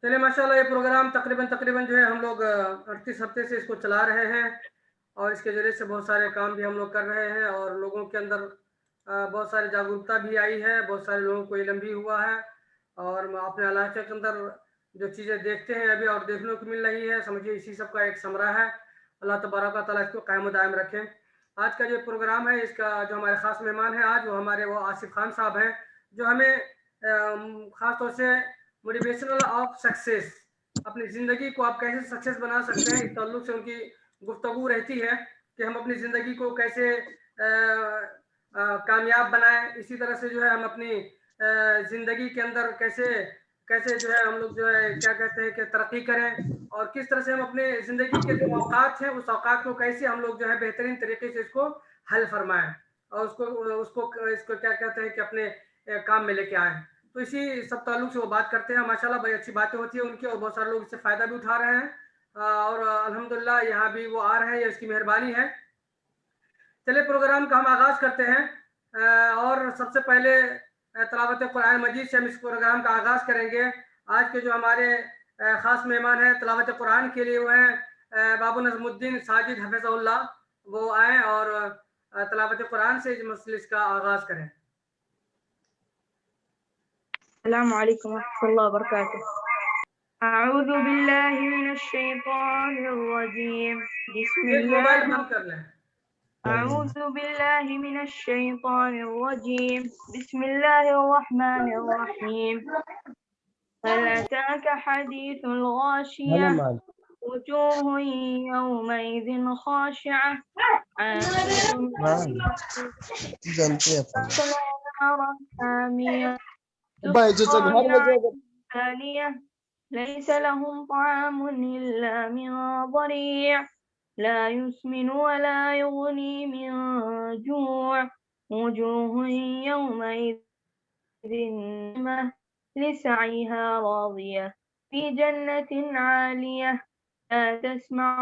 چلے ماشاءاللہ یہ پروگرام تقریباً جو ہے ہم لوگ 38 ہفتے سے اس کو چلا رہے ہیں، اور اس کے ذریعے سے بہت سارے کام بھی ہم لوگ کر رہے ہیں، اور لوگوں کے اندر بہت سارے جاگرکتا بھی آئی ہے، بہت سارے لوگوں کو علم بھی ہوا ہے، اور اپنے علاقے کے اندر جو چیزیں دیکھتے ہیں ابھی اور دیکھنے کو مل رہی ہے، سمجھیے اسی سب کا ایک ثمرہ ہے۔ اللہ تبارک و تعالیٰ اس کو قائم و دائم رکھے۔ آج کا جو پروگرام ہے، اس کا جو ہمارے خاص مہمان ہیں آج، وہ ہمارے آصف خان صاحب ہیں، جو ہمیں خاص طور سے موٹیویشنل آف سکسیس، اپنی زندگی کو آپ کیسے سکسیس بنا سکتے ہیں، اس تعلق سے ان کی گفتگو رہتی ہے کہ ہم اپنی زندگی کو کیسے کامیاب بنائیں، اسی طرح سے جو ہے ہم اپنی زندگی کے اندر کیسے جو ہے ہم لوگ جو ہے کیا کہتے ہیں کہ ترقی کریں، اور کس طرح سے ہم اپنے زندگی کے جو اوقات ہیں اس اوقات کو کیسے ہم لوگ جو ہے بہترین طریقے سے اس کو حل فرمائیں، اور اس کو کیا کہتے ہیں کہ اپنے کام میں لے کے آئیں۔ تو اسی سب تعلق سے وہ بات کرتے ہیں، ماشاءاللہ بڑی اچھی باتیں ہوتی ہیں ان کی، اور بہت سارے لوگ اس سے فائدہ بھی اٹھا رہے ہیں، اور الحمدللہ یہاں بھی وہ آ رہے ہیں، یہ اس کی مہربانی ہے۔ چلے پروگرام کا ہم آغاز کرتے ہیں، اور سب سے پہلے تلاوت قرآن مجید سے ہم اس پروگرام کا آغاز کریں گے۔ آج کے جو ہمارے خاص مہمان ہیں تلاوت قرآن کے لیے، وہ ہیں بابو نظم الدین ساجد حفظہ اللہ، وہ آئیں اور تلاوت قرآن سے اس مجلس کا آغاز کریں۔ السلام علیکم ورحمۃ اللہ وبرکاتہ۔ اعوذ باللہ من الشیطان الرجیم، بسم موبائل اللہ بند کر لیں۔ اعوذ باللہ من الشیطان الرجیم، بسم اللہ الرحمن الرحیم۔ هل أتاك حديث الغاشية، وجوه يومئذ خاشعة، عاملة تصلى نارا حامية، تسقى ثانية، ليس لهم طعام إلا من ضريع، لا يسمن ولا يغني من جوع، وجوه يومئذ ناعمة لسعيها راضية، في جنة عالية، لا تسمع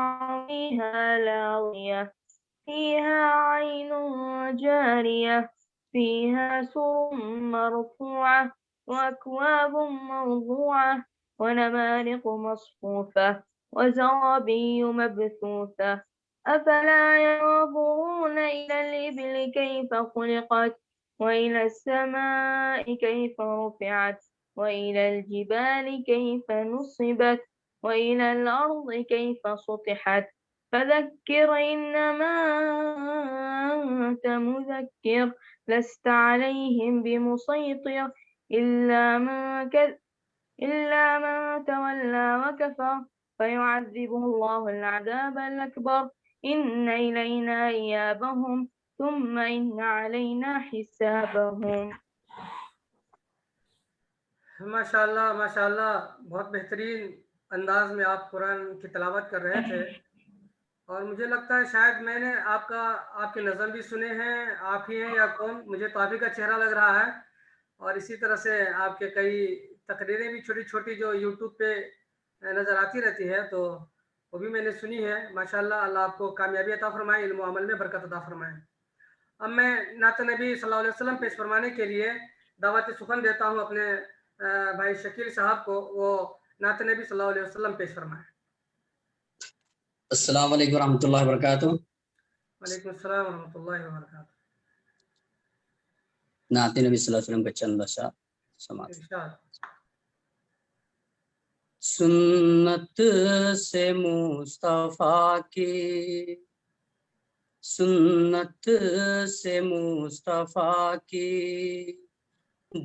فيها لاغية، فيها عين جارية، فيها سرر مرفوعة، وأكواب موضوعة، ونمارق مصفوفة، وزرابي مبثوثة، أفلا ينظرون إلى الإبل كيف خلقت، وإلى السماء كيف رفعت، وإلى الجبال كيف نصبت، وإلى الأرض كيف سطحت، فذكر إنما أنت مذكر، لست عليهم بمسيطر، إلا من تولى وكفر، فيعذبه الله العذاب الأكبر، إن إلينا إيابهم ثم إن علينا حسابهم۔ ماشاءاللہ ماشاءاللہ، بہت بہترین انداز میں آپ قرآن کی تلاوت کر رہے تھے، اور مجھے لگتا ہے شاید میں نے آپ کے نظم بھی سنے ہیں، آپ ہی ہیں یا کون، مجھے تو آپ ہی کا چہرہ لگ رہا ہے، اور اسی طرح سے آپ کے کئی تقریریں بھی چھوٹی چھوٹی جو یوٹیوب پہ نظر آتی رہتی ہے، تو وہ بھی میں نے سنی ہے۔ ماشاءاللہ، اللہ آپ کو کامیابی عطا فرمائے، علم و عمل میں برکت عطا فرمائے۔ اب میں نعت نبی صلی اللہ علیہ وسلم پیش فرمانے کے لیے دعوت سخن دیتا ہوں اپنے بھائی شکیل صاحب کو، وہ نعت نبی صلی اللہ علیہ وسلم پیش فرمائیں۔ السلام علیکم ورحمۃ اللہ وبرکاتہ۔ وعلیکم السلام ورحمۃ اللہ وبرکاتہ۔ نعت نبی صلی اللہ علیہ وسلم کا چند اشعار سماعت۔ ارشاد۔ سنت سے مصطفیٰ کی، سنت سے مصطفیٰ کی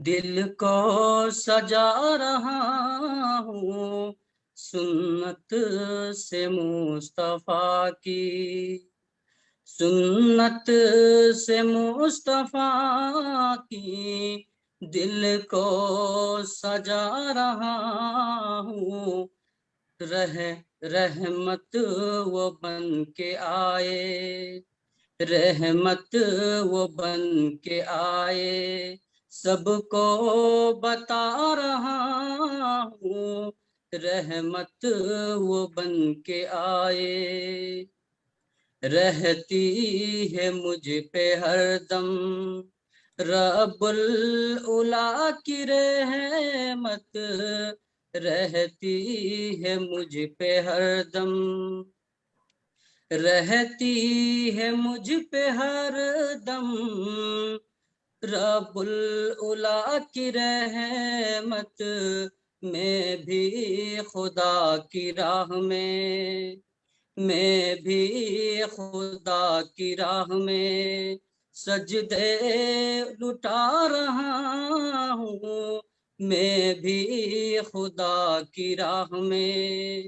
دل کو سجا رہا ہوں، سنت سے مصطفیٰ کی، سنت سے مصطفیٰ کی دل کو سجا رہا ہوں، رحمت وہ بن کے آئے، رحمت وہ بن کے آئے، سب کو بتا رہا ہوں، رحمت وہ بن کے آئے، رہتی ہے مجھ پہ ہر دم رب العلا کی رحمت، رہتی ہے مجھ پہ ہر دم، رہتی ہے مجھ پہ ہر دم، رب العلا کی رحمت، میں بھی خدا کی راہ میں بھی خدا کی راہ میں سجدے لٹا رہا ہوں، میں بھی خدا کی راہ میں،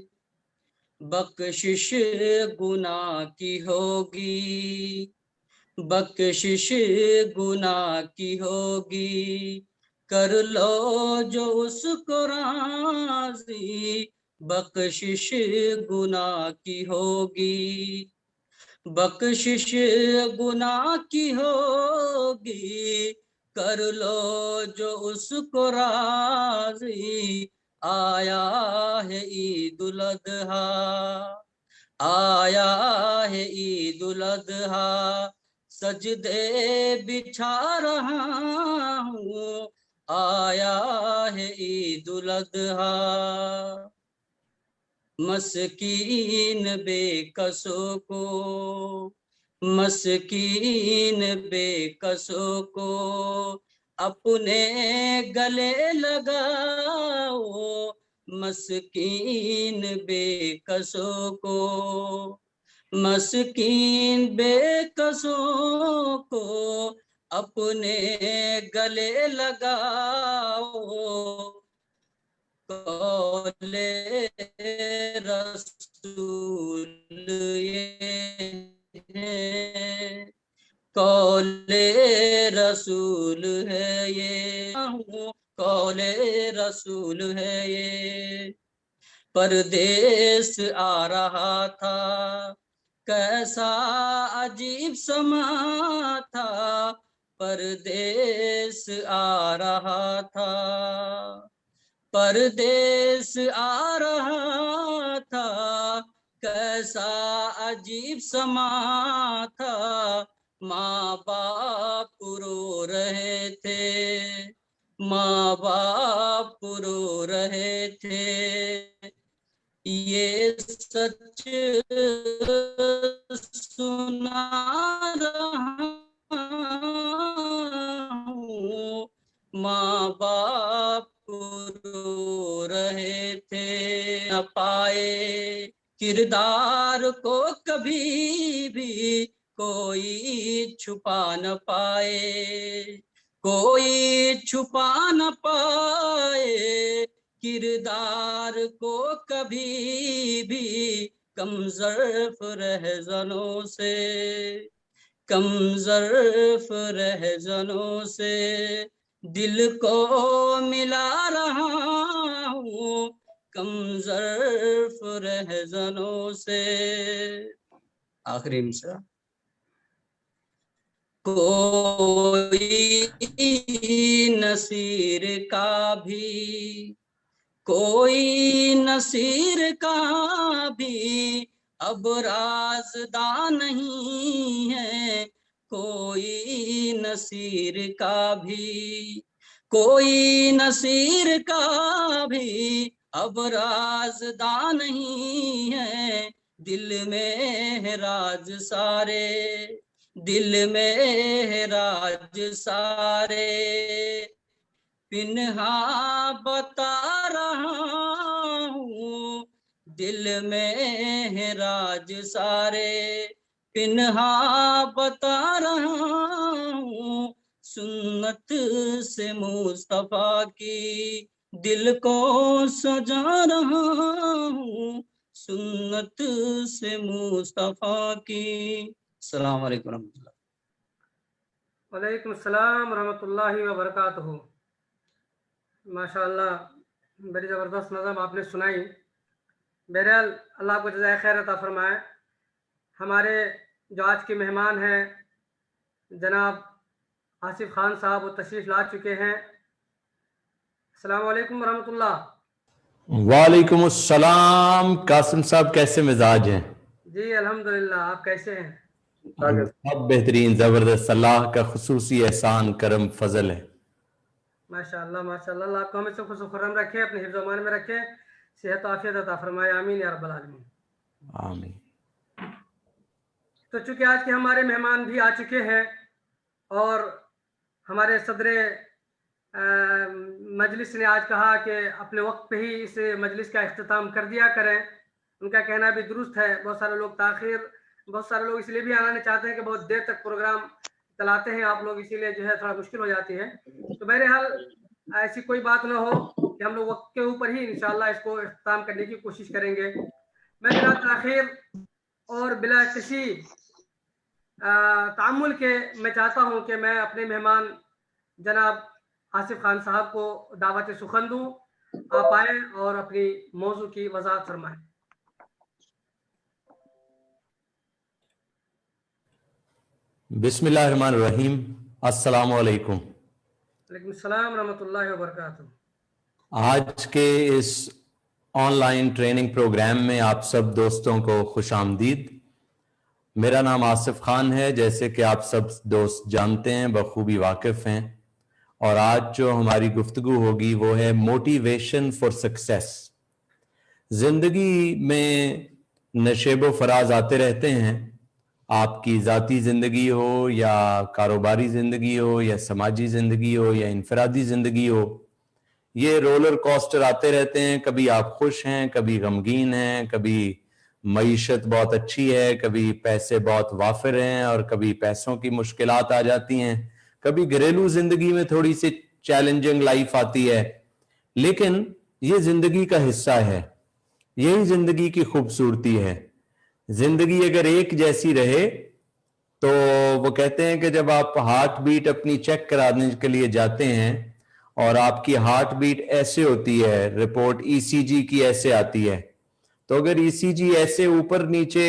بخشش گناہ کی ہوگی، بخشش گناہ کی ہوگی، کر لو جو اس کو راضی، بخشش گناہ کی ہوگی، بخشش گناہ کی ہوگی، کر لو جو اس کو راضی، آیا ہے عید الاضحیٰ، آیا ہے عید الاضحیٰ، سجدے بچھا رہا ہوں، آیا ہے عید الاضحیٰ، مسکین بے کسوں کو، مسکین بے کسوں کو اپنے گلے لگاؤ، مسکین بے کسوں کو، مسکین بے کسوں کو اپنے گلے لگاؤ، قول رسول یہ ہے، قول رسول ہے یہ، قول رسول ہے یہ، پردیس آ رہا تھا کیسا عجیب سما تھا، پردیس آ رہا تھا، پردیس آ رہا تھا کیسا عجیب سما تھا، ماں باپ رو رہے تھے، ماں باپ رو رہے تھے، یہ سچ سنا رہا ہوں، ماں باپ رو رہے تھے، نہ پائے کردار کو کبھی بھی کوئی چھپا نہ پائے، کوئی چھپا نہ پائے کردار کو کبھی بھی، کم ظرف رہزنوں سے، کم ظرف رہزنوں سے دل کو ملا رہا ہوں، کم ظرف رہزنوں سے، آخری مصرع، کوئی نصیر کا بھی، کوئی نصیر کا بھی اب رازداں نہیں ہے، کوئی نصیر کا بھی، کوئی نصیر کا بھی اب رازداں نہیں ہے، دل میں ہے راز سارے، دل میں ہے راز سارے، پنہا بتا رہا ہوں، دل میں ہے راز سارے، پنہا بتا رہا ہوں، سنت سے مصطفیٰ کی دل کو سجا رہا ہوں، سنت سے مصطفیٰ کی۔ السلام علیکم ورحمۃ اللہ۔ وعلیکم السلام ورحمۃ اللہ وبرکاتہ۔ ماشاءاللہ بڑی زبردست نظم آپ نے سنائی۔ بہرحال اللہ آپ کو جزائے خیر عطا فرمائے۔ ہمارے جو آج کے مہمان ہیں جناب آصف خان صاحب، وہ تشریف لا چکے ہیں۔ السلام علیکم ورحمۃ اللہ۔ وعلیکم السلام۔ قاسم صاحب کیسے مزاج ہیں؟ جی الحمدللہ، آپ کیسے ہیں؟ سب بہترین، زبردست، اللہ کا خصوصی احسان کرم فضل ہے۔ माशाअल्लाह माशाअल्लाह, अल्लाह आपको हमें सबको खुशखुर्रम रखे, अपने हिफ्ज़ अमान में रखे, सेहत आफियत अता फरमाए, आमीन या रब्बल आलमीन। आमीन। तो चूंकि आज के हमारे मेहमान भी आ चुके हैं और हमारे सदर मजलिस ने आज कहा कि अपने वक्त पे ही इस मजलिस का इख्तिताम कर दिया करें, उनका कहना भी दुरुस्त है। बहुत सारे लोग बहुत सारे लोग इसलिए भी आना नहीं चाहते हैं कि बहुत देर तक प्रोग्राम चलाते हैं आप लोग, इसीलिए जो है थोड़ा मुश्किल हो जाती है। तो बहरहाल ऐसी कोई बात ना हो कि हम लोग वक्त के ऊपर ही इंशाल्लाह इसको इख्तिताम करने की कोशिश करेंगे। मैं बिला ताखीर और बिला किसी तामुल के मैं चाहता हूँ कि मैं अपने मेहमान जनाब आसिफ खान साहब को दावत सुखन दूँ, आप आए और अपनी मौजू की वजाहत फरमाएं। बिस्मिल्लाहिर्रहमानिर्रहीम, अस्सलामु अलैकुम। वालेकुम सलाम रहमतुल्लाहि व बरकातुहू। आज के इस ऑनलाइन ट्रेनिंग प्रोग्राम में आप सब दोस्तों को खुश आमदीद। मेरा नाम आसिफ खान है, जैसे कि आप सब दोस्त जानते हैं, बखूबी वाकिफ हैं। और आज जो हमारी गुफ्तगू होगी वो है मोटिवेशन फॉर सक्सेस। जिंदगी में नशेबो फराज आते रहते हैं, आपकी ज़ाती ज़िंदगी हो या कारोबारी ज़िंदगी हो या समाजी ज़िंदगी हो या इनफरादी ज़िंदगी हो, ये रोलर कोस्टर आते रहते हैं। कभी आप खुश हैं, कभी गमगीन हैं, कभी मईशत बहुत अच्छी है, कभी पैसे बहुत वाफिर हैं और कभी पैसों की मुश्किलात आ जाती हैं, कभी घरेलू ज़िंदगी में थोड़ी सी चैलेंजिंग लाइफ आती है। लेकिन ये ज़िंदगी का हिस्सा है, यही ज़िंदगी की खूबसूरती है। जिंदगी अगर एक जैसी रहे तो वो कहते हैं कि जब आप हार्ट बीट अपनी चेक कराने के लिए जाते हैं और आपकी हार्ट बीट ऐसे होती है, रिपोर्ट ईसीजी की ऐसे आती है, तो अगर ईसीजी ऐसे ऊपर नीचे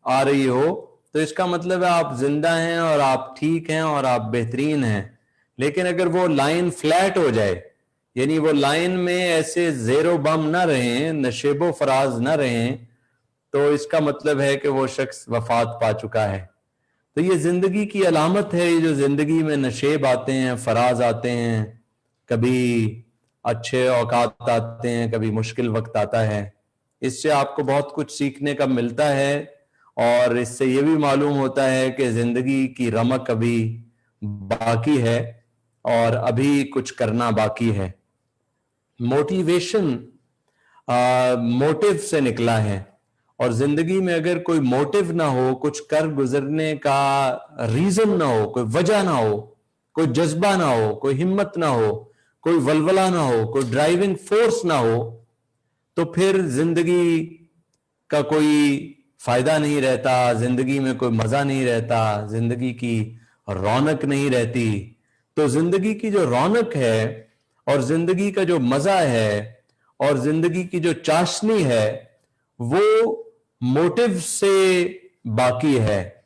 आ रही हो तो इसका मतलब है आप जिंदा हैं और आप ठीक हैं और आप बेहतरीन हैं। लेकिन अगर वो लाइन फ्लैट हो जाए, यानी वो लाइन में ऐसे ज़ेरो बम ना रहें, नशेबो फराज ना रहें, तो इसका मतलब है कि वो शख्स वफात पा चुका है। तो ये जिंदगी की अलामत है, ये जो जिंदगी में नशेब आते हैं, फराज आते हैं, कभी अच्छे औकात आते हैं, कभी मुश्किल वक्त आता है। इससे आपको बहुत कुछ सीखने का मिलता है और इससे ये भी मालूम होता है कि जिंदगी की रमक अभी बाकी है और अभी कुछ करना बाकी है। मोटिवेशन मोटिव से निकला है और जिंदगी में अगर कोई मोटिव ना हो, कुछ कर गुजरने का रीजन ना हो, कोई वजह ना हो, कोई जज्बा ना हो, कोई हिम्मत ना हो, कोई वलवला ना हो, कोई ड्राइविंग फोर्स ना हो, तो फिर जिंदगी का कोई फायदा नहीं रहता, जिंदगी में कोई मजा नहीं रहता, जिंदगी की रौनक नहीं रहती। तो जिंदगी की जो रौनक है और जिंदगी का जो मजा है और जिंदगी की जो चाशनी है वो मोटिव से बाकी है।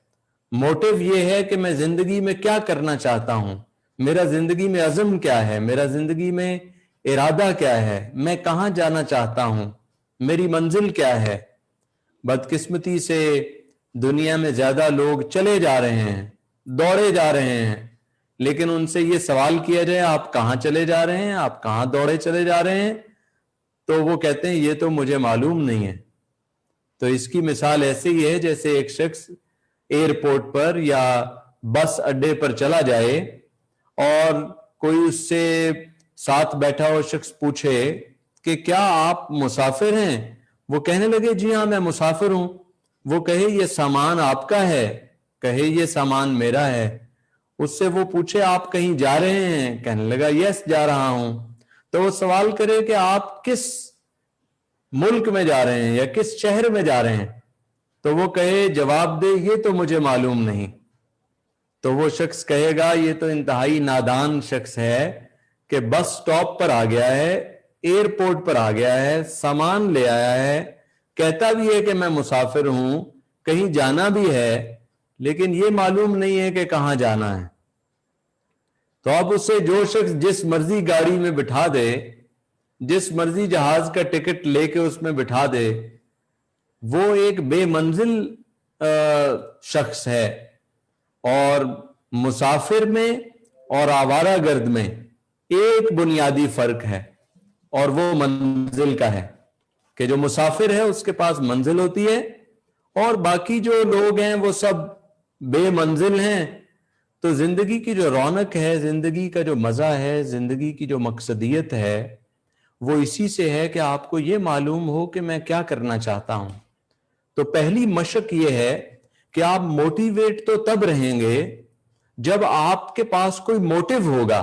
मोटिव ये है कि मैं जिंदगी में क्या करना चाहता हूं, मेरा जिंदगी में अज़म क्या है, मेरा जिंदगी में इरादा क्या है, मैं कहां जाना चाहता हूं, मेरी मंजिल क्या है। बदकिस्मती से दुनिया में ज्यादा लोग चले जा रहे हैं, दौड़े जा रहे हैं, लेकिन उनसे ये सवाल किया जाए आप कहां चले जा रहे हैं, आप कहां दौड़े चले जा रहे हैं, तो वो कहते हैं ये तो मुझे मालूम नहीं है। तो इसकी मिसाल ऐसे ही है जैसे एक शख्स एयरपोर्ट पर या बस अड्डे पर चला जाए और कोई उससे साथ बैठा हुआ शख्स पूछे कि क्या आप मुसाफिर हैं, वो कहने लगे जी हाँ मैं मुसाफिर हूं। वो कहे ये सामान आपका है, कहे ये सामान मेरा है। उससे वो पूछे आप कहीं जा रहे हैं, कहने लगा यस जा रहा हूं। तो वो सवाल करे कि आप किस मुल्क में जा रहे हैं या किस शहर में जा रहे हैं, तो वो कहे जवाब दे ये तो मुझे मालूम नहीं। तो वो शख्स कहेगा ये तो इंतहाई नादान शख्स है कि बस स्टॉप पर आ गया है, एयरपोर्ट पर आ गया है, सामान ले आया है, कहता भी है कि मैं मुसाफिर हूं, कहीं जाना भी है, लेकिन ये मालूम नहीं है कि कहां जाना है। तो अब उसे जो शख्स जिस मर्जी गाड़ी में बिठा दे, जिस मर्जी जहाज का टिकट लेके उसमें बिठा दे, वो एक बेमंजिल शख्स है। और मुसाफिर में और आवारा गर्द में एक बुनियादी फर्क है और वो मंजिल का है कि जो मुसाफिर है उसके पास मंजिल होती है और बाकी जो लोग हैं वो सब बेमंजिल हैं। तो जिंदगी की जो रौनक है, जिंदगी का जो मजा है, जिंदगी की जो मकसदियत है, वो इसी से है कि आपको ये मालूम हो कि मैं क्या करना चाहता हूं। तो पहली मशक ये है कि आप मोटिवेट तो तब रहेंगे जब आपके पास कोई मोटिव होगा।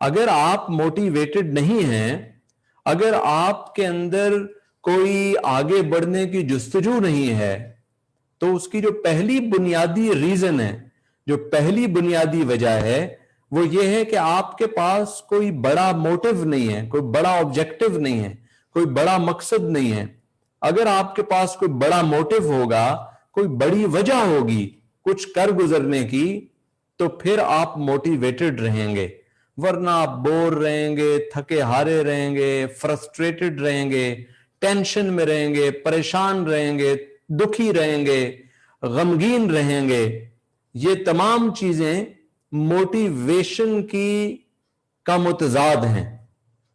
अगर आप मोटिवेटेड नहीं हैं, अगर आपके अंदर कोई आगे बढ़ने की जुस्तजू नहीं है, तो उसकी जो पहली बुनियादी रीजन है, जो पहली बुनियादी वजह है, वो ये है कि आपके पास कोई बड़ा मोटिव नहीं है, कोई बड़ा ऑब्जेक्टिव नहीं है, कोई बड़ा मकसद नहीं है। अगर आपके पास कोई बड़ा मोटिव होगा, कोई बड़ी वजह होगी कुछ कर गुजरने की, तो फिर आप मोटिवेटेड रहेंगे। वरना आप बोर रहेंगे, थके हारे रहेंगे, फ्रस्ट्रेटेड रहेंगे, टेंशन में रहेंगे, परेशान रहेंगे, दुखी रहेंगे, गमगीन रहेंगे। ये तमाम चीजें मोटिवेशन का मुतजाद हैं।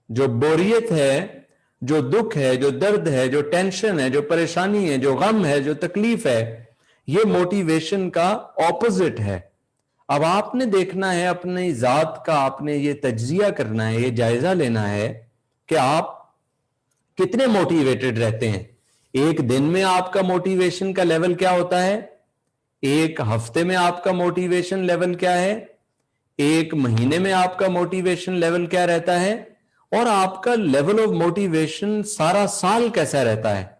जो बोरियत है, जो दुख है, जो दर्द है, जो टेंशन है, जो परेशानी है, जो गम है, जो तकलीफ है, ये मोटिवेशन का ऑपोजिट है। अब आपने देखना है अपनी जात का, आपने ये तज्जिया करना है, ये जायजा लेना है कि आप कितने मोटिवेटेड रहते हैं। एक दिन में आपका मोटिवेशन का लेवल क्या होता है, एक हफ्ते में आपका मोटिवेशन लेवल क्या है, एक महीने में आपका मोटिवेशन लेवल क्या रहता है, और आपका लेवल ऑफ मोटिवेशन सारा साल कैसा रहता है।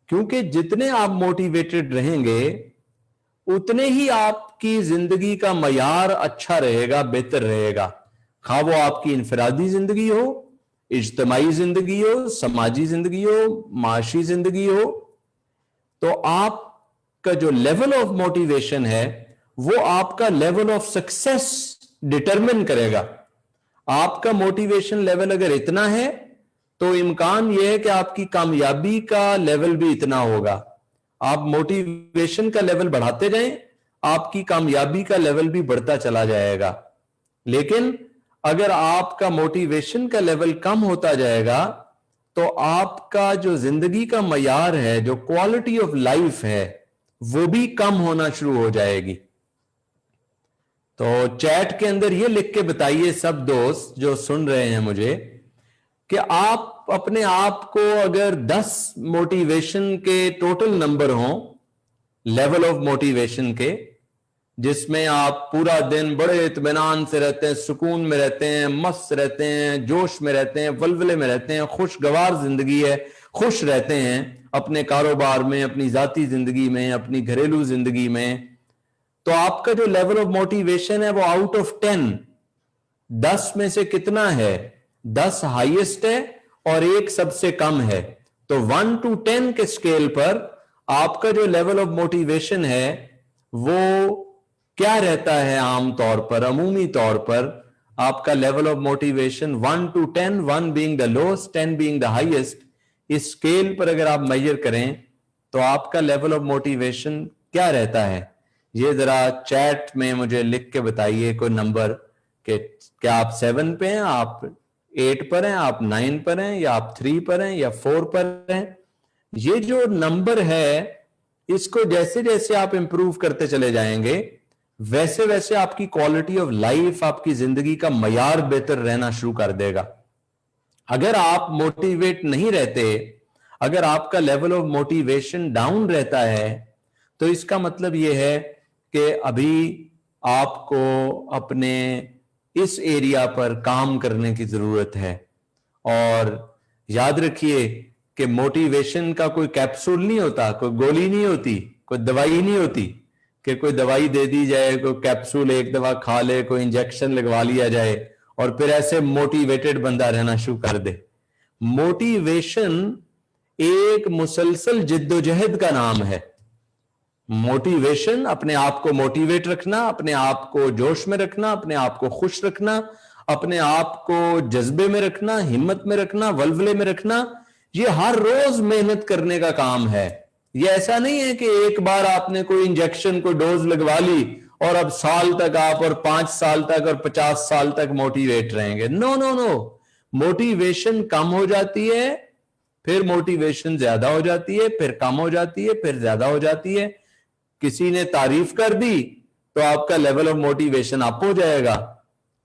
क्योंकि जितने आप मोटिवेटेड रहेंगे उतने ही आपकी जिंदगी का मयार अच्छा रहेगा, बेहतर रहेगा। खा वो आपकी इनफरादी जिंदगी हो, इज्तमाई जिंदगी हो, समाजी जिंदगी हो, माशी जिंदगी हो, तो आपका जो लेवल ऑफ मोटिवेशन है वो आपका लेवल ऑफ सक्सेस डिटरमिन करेगा। आपका मोटिवेशन लेवल अगर इतना है तो इम्कान यह है कि आपकी कामयाबी का लेवल भी इतना होगा। आप मोटिवेशन का लेवल बढ़ाते जाएं, आपकी कामयाबी का लेवल भी बढ़ता चला जाएगा। लेकिन अगर आपका मोटिवेशन का लेवल कम होता जाएगा तो आपका जो जिंदगी का मयार है, जो क्वालिटी ऑफ लाइफ है, वो भी कम होना शुरू हो जाएगी। तो चैट के अंदर ये लिख के बताइए सब दोस्त जो सुन रहे हैं मुझे, कि आप अपने आप को अगर 10 मोटिवेशन के टोटल नंबर हों, लेवल ऑफ मोटिवेशन के, जिसमें आप पूरा दिन बड़े इत्मीनान से रहते हैं, सुकून में रहते हैं, मस्त रहते हैं, जोश में रहते हैं, वलवले में रहते हैं, खुशगवार जिंदगी है, खुश रहते हैं अपने कारोबार में, अपनी जाती जिंदगी में, अपनी घरेलू जिंदगी में, तो आपका जो लेवल ऑफ मोटिवेशन है वो आउट ऑफ 10 में से कितना है? 10 हाईएस्ट है और 1 सबसे कम है। तो 1 to 10 के स्केल पर आपका जो लेवल ऑफ मोटिवेशन है वो क्या रहता है? आमतौर पर, अमूमी तौर पर आपका level of motivation 1 to 10, 1 being the lowest, 10 being the highest, इस स्केल पर अगर आप मेजर करें तो आपका लेवल ऑफ मोटिवेशन क्या रहता है? ये जरा चैट में मुझे लिख के बताइए कोई नंबर, कि क्या आप 7 पे हैं, आप 8 पर हैं, आप 9 पर हैं, या आप 3 पर हैं, या 4 पर हैं। ये जो नंबर है इसको जैसे जैसे आप इंप्रूव करते चले जाएंगे वैसे वैसे आपकी क्वालिटी ऑफ लाइफ, आपकी जिंदगी का मयार बेहतर रहना शुरू कर देगा। अगर आप मोटिवेट नहीं रहते, अगर आपका लेवल ऑफ मोटिवेशन डाउन रहता है, तो इसका मतलब यह है कि अभी आपको अपने इस एरिया पर काम करने की जरूरत है। और याद रखिए कि मोटिवेशन का कोई कैप्सूल नहीं होता, कोई गोली नहीं होती, कोई दवाई नहीं होती कि कोई दवाई दे दी जाए, कोई कैप्सूल एक दवा खा ले, कोई इंजेक्शन लगवा लिया जाए और फिर ऐसे मोटिवेटेड बंदा रहना शुरू कर दे। मोटिवेशन एक मुसलसल जिद्दोजहद का नाम है। मोटिवेशन, अपने आप को मोटिवेट रखना, अपने आप को जोश में रखना, अपने आप को खुश रखना, अपने आप को जज्बे में रखना, हिम्मत में रखना, वलवले में रखना, ये हर रोज मेहनत करने का काम है। ये ऐसा नहीं है कि एक बार आपने कोई इंजेक्शन, कोई डोज लगवा ली اور اب سال تک آپ اور 5 سال تک اور 50 سال تک موٹیویٹ رہیں گے. نو نو نو, موٹیویشن کم ہو جاتی ہے, پھر موٹیویشن زیادہ ہو جاتی ہے, پھر کم ہو جاتی ہے, پھر زیادہ ہو جاتی ہے. کسی نے تعریف کر دی تو آپ کا لیول آف موٹیویشن اپ ہو جائے گا,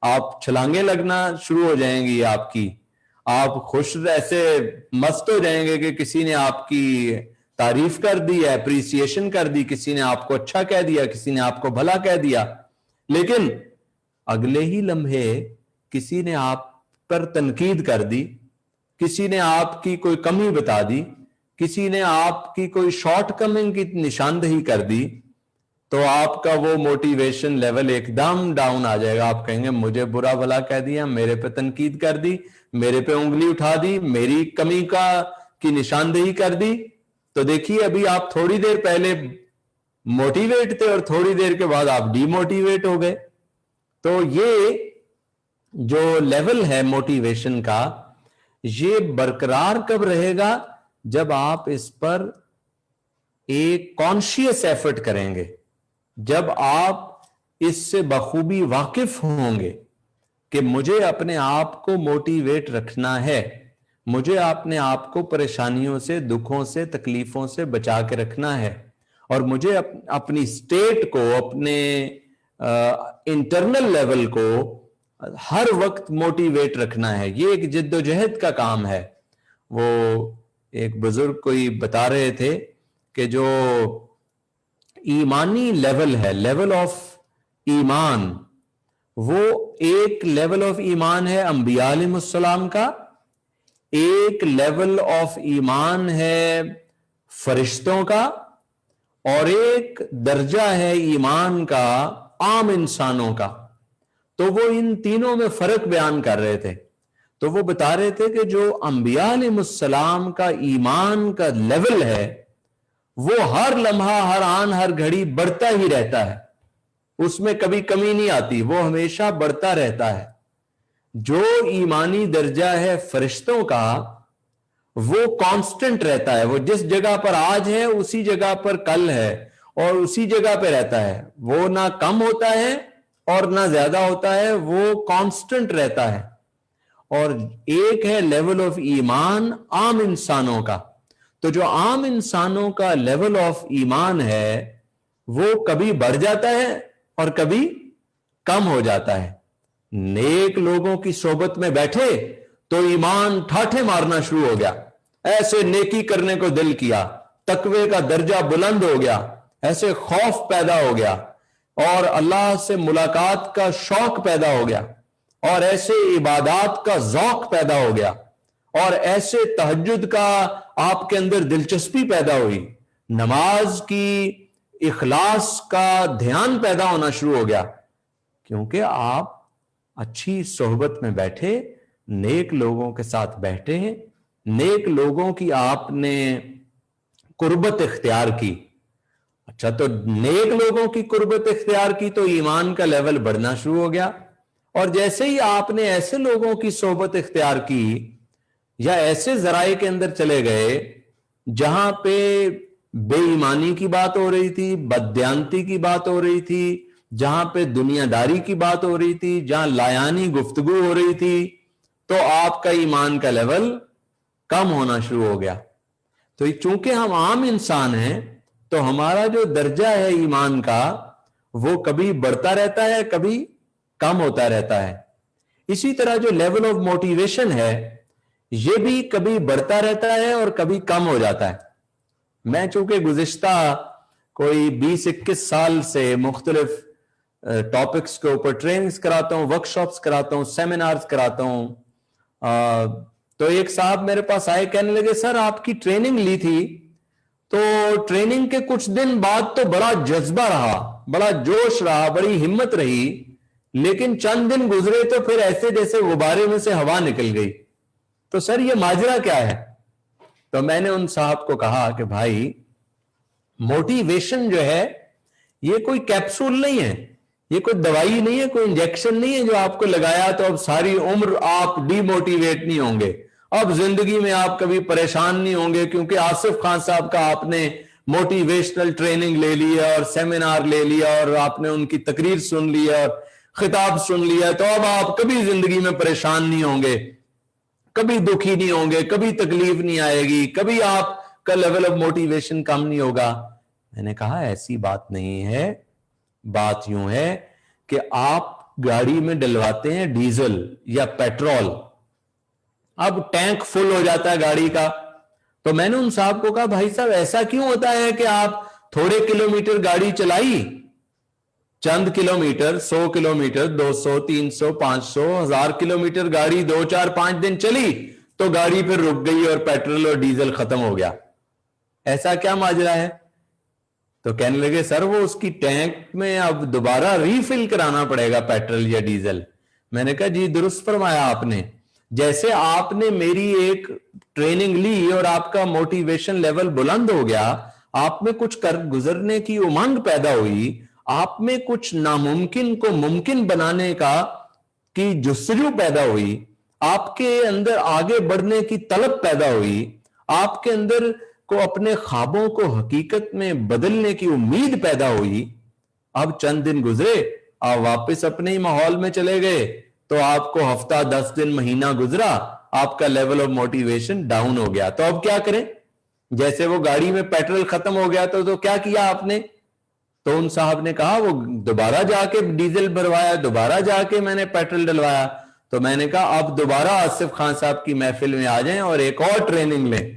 آپ چھلانگیں لگنا شروع ہو جائیں گی آپ کی, آپ خوش ایسے مست ہو جائیں گے کہ کسی نے آپ کی تعریف کر دی, اپریسیشن کر دی, کسی نے آپ کو اچھا کہہ دیا, کسی نے آپ کو بھلا کہہ دیا. لیکن اگلے ہی لمحے کسی نے آپ پر تنقید کر دی, کسی نے آپ کی کوئی کمی بتا دی, کسی نے آپ کی کوئی شارٹ کمنگ کی نشاندہی کر دی, تو آپ کا وہ موٹیویشن لیول ایک دم ڈاؤن آ جائے گا. آپ کہیں گے مجھے برا بھلا کہہ دیا, میرے پہ تنقید کر دی, میرے پہ انگلی اٹھا دی, میری کمی کی نشاندہی کر دی. تو دیکھیے ابھی آپ تھوڑی دیر پہلے موٹیویٹ تھے اور تھوڑی دیر کے بعد آپ ڈی موٹیویٹ ہو گئے. تو یہ جو لیول ہے موٹیویشن کا, یہ برقرار کب رہے گا؟ جب آپ اس پر ایک کانشیس ایفرٹ کریں گے, جب آپ اس سے بخوبی واقف ہوں گے کہ مجھے اپنے آپ کو موٹیویٹ رکھنا ہے, مجھے اپنے آپ کو پریشانیوں سے, دکھوں سے, تکلیفوں سے بچا کے رکھنا ہے, اور مجھے اپنی اسٹیٹ کو, اپنے انٹرنل لیول کو ہر وقت موٹیویٹ رکھنا ہے. یہ ایک جد و جہد کا کام ہے. وہ ایک بزرگ کوئی بتا رہے تھے کہ جو ایمانی لیول ہے, لیول آف ایمان, وہ ایک لیول آف ایمان ہے انبیاء علیہ السلام کا, ایک لیول آف ایمان ہے فرشتوں کا, اور ایک درجہ ہے ایمان کا عام انسانوں کا. تو وہ ان تینوں میں فرق بیان کر رہے تھے. تو وہ بتا رہے تھے کہ جو انبیاء علیہ السلام کا ایمان کا لیول ہے وہ ہر لمحہ, ہر آن, ہر گھڑی بڑھتا ہی رہتا ہے, اس میں کبھی کمی نہیں آتی, وہ ہمیشہ بڑھتا رہتا ہے. جو ایمانی درجہ ہے فرشتوں کا وہ کانسٹنٹ رہتا ہے, وہ جس جگہ پر آج ہے اسی جگہ پر کل ہے اور اسی جگہ پہ رہتا ہے, وہ نہ کم ہوتا ہے اور نہ زیادہ ہوتا ہے, وہ کانسٹنٹ رہتا ہے. اور ایک ہے لیول آف ایمان عام انسانوں کا. تو جو عام انسانوں کا لیول آف ایمان ہے وہ کبھی بڑھ جاتا ہے اور کبھی کم ہو جاتا ہے. نیک لوگوں کی صحبت میں بیٹھے تو ایمان ٹھاٹھے مارنا شروع ہو گیا, ایسے نیکی کرنے کو دل کیا, تقوی کا درجہ بلند ہو گیا, ایسے خوف پیدا ہو گیا, اور اللہ سے ملاقات کا شوق پیدا ہو گیا, اور ایسے عبادات کا ذوق پیدا ہو گیا, اور ایسے تہجد کا آپ کے اندر دلچسپی پیدا ہوئی, نماز کی اخلاص کا دھیان پیدا ہونا شروع ہو گیا, کیونکہ آپ اچھی صحبت میں بیٹھے, نیک لوگوں کے ساتھ بیٹھے ہیں, نیک لوگوں کی آپ نے قربت اختیار کی. اچھا, تو نیک لوگوں کی قربت اختیار کی تو ایمان کا لیول بڑھنا شروع ہو گیا. اور جیسے ہی آپ نے ایسے لوگوں کی صحبت اختیار کی یا ایسے ذرائع کے اندر چلے گئے جہاں پہ بے ایمانی کی بات ہو رہی تھی, بددیانتی کی بات ہو رہی تھی, جہاں پہ دنیا داری کی بات ہو رہی تھی, جہاں لایانی گفتگو ہو رہی تھی, تو آپ کا ایمان کا لیول کم ہونا شروع ہو گیا. تو چونکہ ہم عام انسان ہیں تو ہمارا جو درجہ ہے ایمان کا وہ کبھی بڑھتا رہتا ہے, کبھی کم ہوتا رہتا ہے. اسی طرح جو لیول آف موٹیویشن ہے یہ بھی کبھی بڑھتا رہتا ہے اور کبھی کم ہو جاتا ہے. میں چونکہ گزشتہ کوئی 20-21 سال سے مختلف ٹاپکس کے اوپر ٹریننگز کراتا ہوں, ورکشاپس کراتا ہوں, سیمینارز کراتا ہوں. تو ایک صاحب میرے پاس آئے, کہنے لگے سر آپ کی ٹریننگ لی تھی تو ٹریننگ کے کچھ دن بعد تو بڑا جذبہ رہا, بڑا جوش رہا, بڑی ہمت رہی, لیکن چند دن گزرے تو پھر ایسے جیسے غبارے میں سے ہوا نکل گئی. تو سر یہ ماجرا کیا ہے؟ تو میں نے ان صاحب کو کہا کہ بھائی موٹیویشن جو ہے یہ کوئی کیپسول نہیں ہے, یہ کوئی دوائی نہیں ہے, کوئی انجیکشن نہیں ہے جو آپ کو لگایا تو اب ساری عمر آپ ڈی موٹیویٹ نہیں ہوں گے, اب زندگی میں آپ کبھی پریشان نہیں ہوں گے کیونکہ آصف خان صاحب کا آپ نے मोटिवेशनल ट्रेनिंग ले ली है और सेमिनार ले लिया और आपने उनकी तकरीर सुन ली है और खिताब सुन लिया, तो अब आप कभी जिंदगी में परेशान नहीं होंगे, कभी दुखी नहीं होंगे, कभी तकलीफ नहीं आएगी, कभी आपका लेवल ऑफ मोटिवेशन कम नहीं होगा। मैंने कहा ऐसी बात नहीं है। बात यूं है कि आप गाड़ी में डलवाते हैं डीजल या पेट्रोल, अब टैंक फुल हो जाता है गाड़ी का, तो मैंने उन साहब को कहा भाई साहब ऐसा क्यों होता है कि आप थोड़े किलोमीटर गाड़ी चलाई, चंद किलोमीटर, 100 किलोमीटर, 200, 300, 500, 1000 किलोमीटर गाड़ी 2, 4, 5 दिन चली तो गाड़ी फिर रुक गई और पेट्रोल और डीजल खत्म हो गया, ऐसा क्या माजरा है? तो कहने लगे सर वो उसकी टैंक में अब दोबारा रीफिल कराना पड़ेगा पेट्रोल या डीजल। मैंने कहा जी दुरुस्त फरमाया आपने, जैसे आपने मेरी एक ट्रेनिंग ली और आपका मोटिवेशन लेवल बुलंद हो गया, आप में कुछ कर गुजरने की उमंग पैदा हुई, आप में कुछ नामुमकिन को मुमकिन बनाने की जुस्तजू पैदा हुई, आपके अंदर आगे बढ़ने की तलब पैदा हुई, आपके अंदर को अपने ख्वाबों को हकीकत में बदलने की उम्मीद पैदा हुई। अब चंद दिन गुजरे, आप वापस अपने ही माहौल में चले गए, तो आपको हफ्ता, 10 दिन, महीना गुजरा, आपका लेवल ऑफ मोटिवेशन डाउन हो गया। तो अब क्या करें? जैसे वो गाड़ी में पेट्रोल खत्म हो गया तो क्या किया आपने? तो उन साहब ने कहा वो दोबारा जाके डीजल भरवाया, दोबारा जाके मैंने पेट्रोल डलवाया। तो मैंने कहा अब दोबारा आसिफ खान साहब की महफिल में आ जाएं और एक और ट्रेनिंग लें,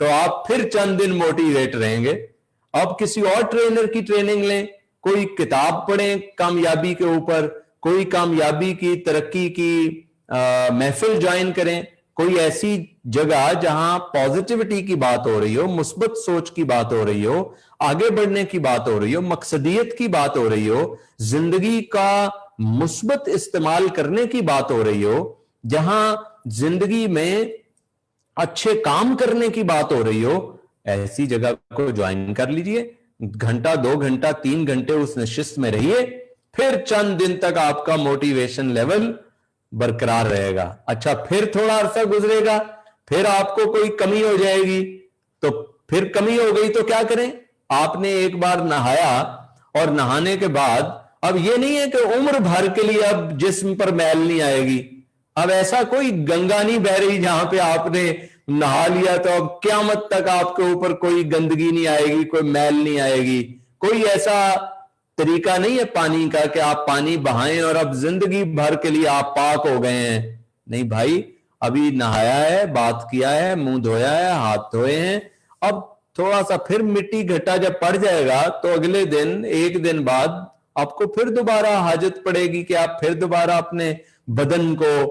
तो आप फिर चंद दिन मोटिवेट रहेंगे। अब किसी और ट्रेनर की ट्रेनिंग लें, कोई किताब पढ़ें कामयाबी के ऊपर, कोई कामयाबी की तरक्की की महफिल ज्वाइन करें, कोई ऐसी जगह जहां पॉजिटिविटी की बात हो रही हो, मुस्बत सोच की बात हो रही हो, आगे बढ़ने की बात हो रही हो, मकसदियत की बात हो रही हो, जिंदगी का मुस्बत इस्तेमाल करने की बात हो रही हो, जहां जिंदगी में अच्छे काम करने की बात हो रही हो, ऐसी जगह को ज्वाइन कर लीजिए। घंटा, 2 घंटा, 3 घंटे उस नशिस्त में रहिए, फिर चंद दिन तक आपका मोटिवेशन लेवल बरकरार रहेगा। अच्छा, फिर थोड़ा अरसा गुजरेगा, फिर आपको कोई कमी हो जाएगी, तो फिर कमी हो गई तो क्या करें? आपने एक बार नहाया और नहाने के बाद अब ये नहीं है कि उम्र भर के लिए अब जिस्म पर मैल नहीं आएगी। अब ऐसा कोई गंगा नहीं बह रही जहां पे आपने नहा लिया तो अब क़यामत तक आपके ऊपर कोई गंदगी नहीं आएगी, कोई मैल नहीं आएगी। कोई ऐसा तरीका नहीं है पानी का कि आप पानी बहाएं और अब जिंदगी भर के लिए आप पाक हो गए हैं। नहीं भाई, अभी नहाया है, बात किया है, मुंह धोया है, हाथ धोए हैं, अब थोड़ा सा फिर मिट्टी घटा जब पड़ जाएगा तो अगले दिन, एक दिन बाद आपको फिर दोबारा हाजत पड़ेगी कि आप फिर दोबारा अपने बदन को